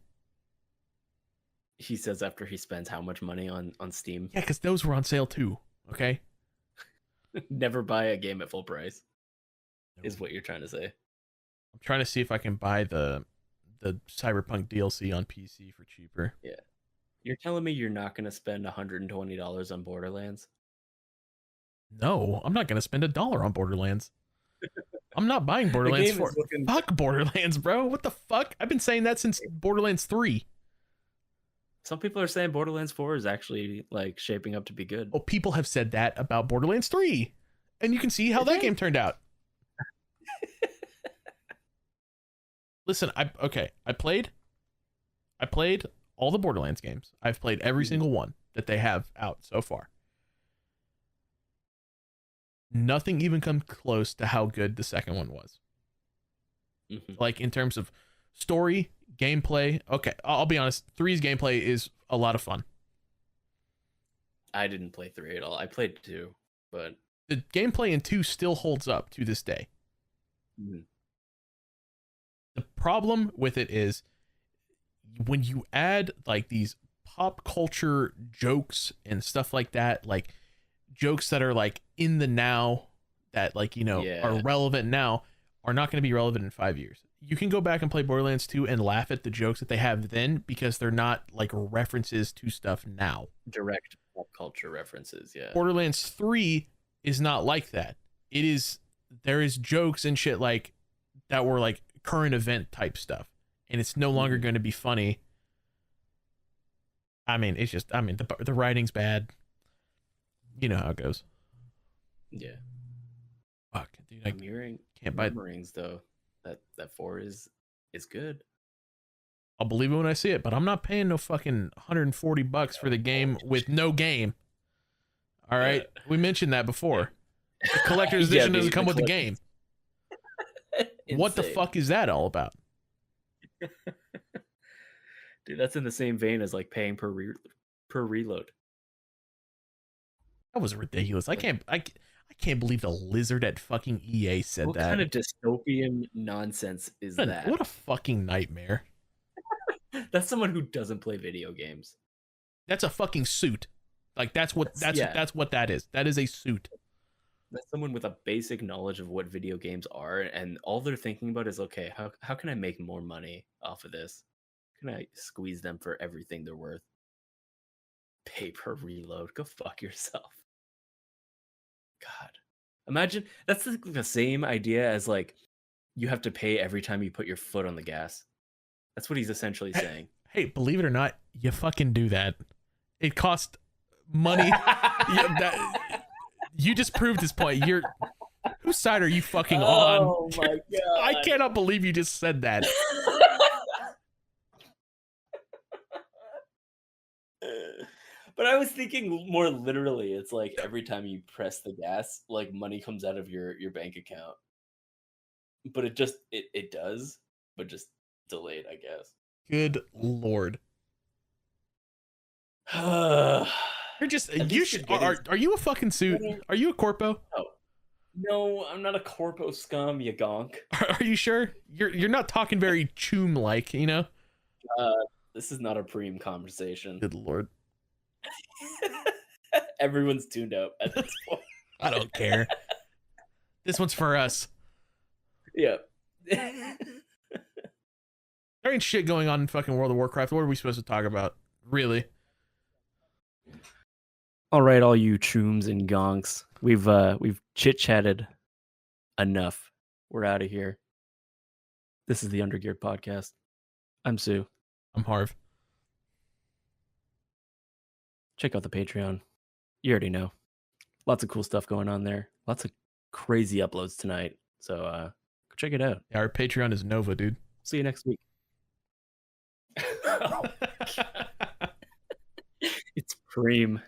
He says after he spends how much money on Steam. Yeah, because those were on sale too. Okay. Never buy a game at full price. No. Is what you're trying to say. I'm trying to see if I can buy the Cyberpunk DLC on PC for cheaper. Yeah. You're telling me you're not going to spend $120 on Borderlands? No, I'm not going to spend $1 on Borderlands. I'm not buying Borderlands 4. Fuck Borderlands, bro. What the fuck? I've been saying that since Borderlands 3. Some people are saying Borderlands 4 is actually like shaping up to be good. Oh, people have said that about Borderlands 3. And you can see how that game turned out. Listen, I played all the Borderlands games. I've played every single one that they have out so far. Nothing even comes close to how good the second one was. Mm-hmm. Like in terms of story, gameplay. Okay, I'll be honest. 3's gameplay is a lot of fun. I didn't play 3 at all. I played 2, but the gameplay in 2 still holds up to this day. Mm-hmm. The problem with it is when you add like these pop culture jokes and stuff like that, like jokes that are like in the now that like, you know, are relevant now are not going to be relevant in 5 years. You can go back and play Borderlands 2 and laugh at the jokes that they have then because they're not like references to stuff now. Direct pop culture references, yeah. Borderlands 3 is not like that. There is jokes and shit like that were like current event type stuff, and it's no longer going to be funny. I mean, it's just, I mean, the writing's bad. You know how it goes. Yeah. Fuck, dude. I'm hearing can't buy rings though. That 4 is good. I'll believe it when I see it, but I'm not paying no fucking $140 for the game with no game. All right, we mentioned that before. The collector's edition doesn't come with the game. What the fuck is that all about? Dude, that's in the same vein as like paying per reload. That was ridiculous. I can't believe the lizard at fucking EA said that. What kind of dystopian nonsense is that? What a fucking nightmare. That's someone who doesn't play video games. That's a fucking suit. Like that's what that is. That is a suit. That's someone with a basic knowledge of what video games are, and all they're thinking about is, okay, how can I make more money off of this? Can I squeeze them for everything they're worth? Pay per reload. Go fuck yourself. God. Imagine that's the same idea as like you have to pay every time you put your foot on the gas. That's what he's essentially saying. Hey, believe it or not, you fucking do that. It cost money. You just proved this point. Whose side are you fucking on? Oh my god! I cannot believe you just said that. But I was thinking more literally. It's like every time you press the gas, like money comes out of your bank account. But it does, but just delayed, I guess. Good lord. You're Are you a fucking suit? Are you a corpo? No, I'm not a corpo scum, you gonk. Are you sure? You're not talking very choom like, you know? This is not a preem conversation. Good lord. Everyone's tuned out at this point. I don't care. This one's for us. Yeah. There ain't shit going on in fucking World of Warcraft. What are we supposed to talk about? Really? All right, all you chooms and gonks. We've chit-chatted enough. We're out of here. This is the Undergeared Podcast. I'm Tsu. I'm Haarv. Check out the Patreon. You already know. Lots of cool stuff going on there. Lots of crazy uploads tonight. So go check it out. Yeah, our Patreon is Nova, dude. See you next week. It's Preem.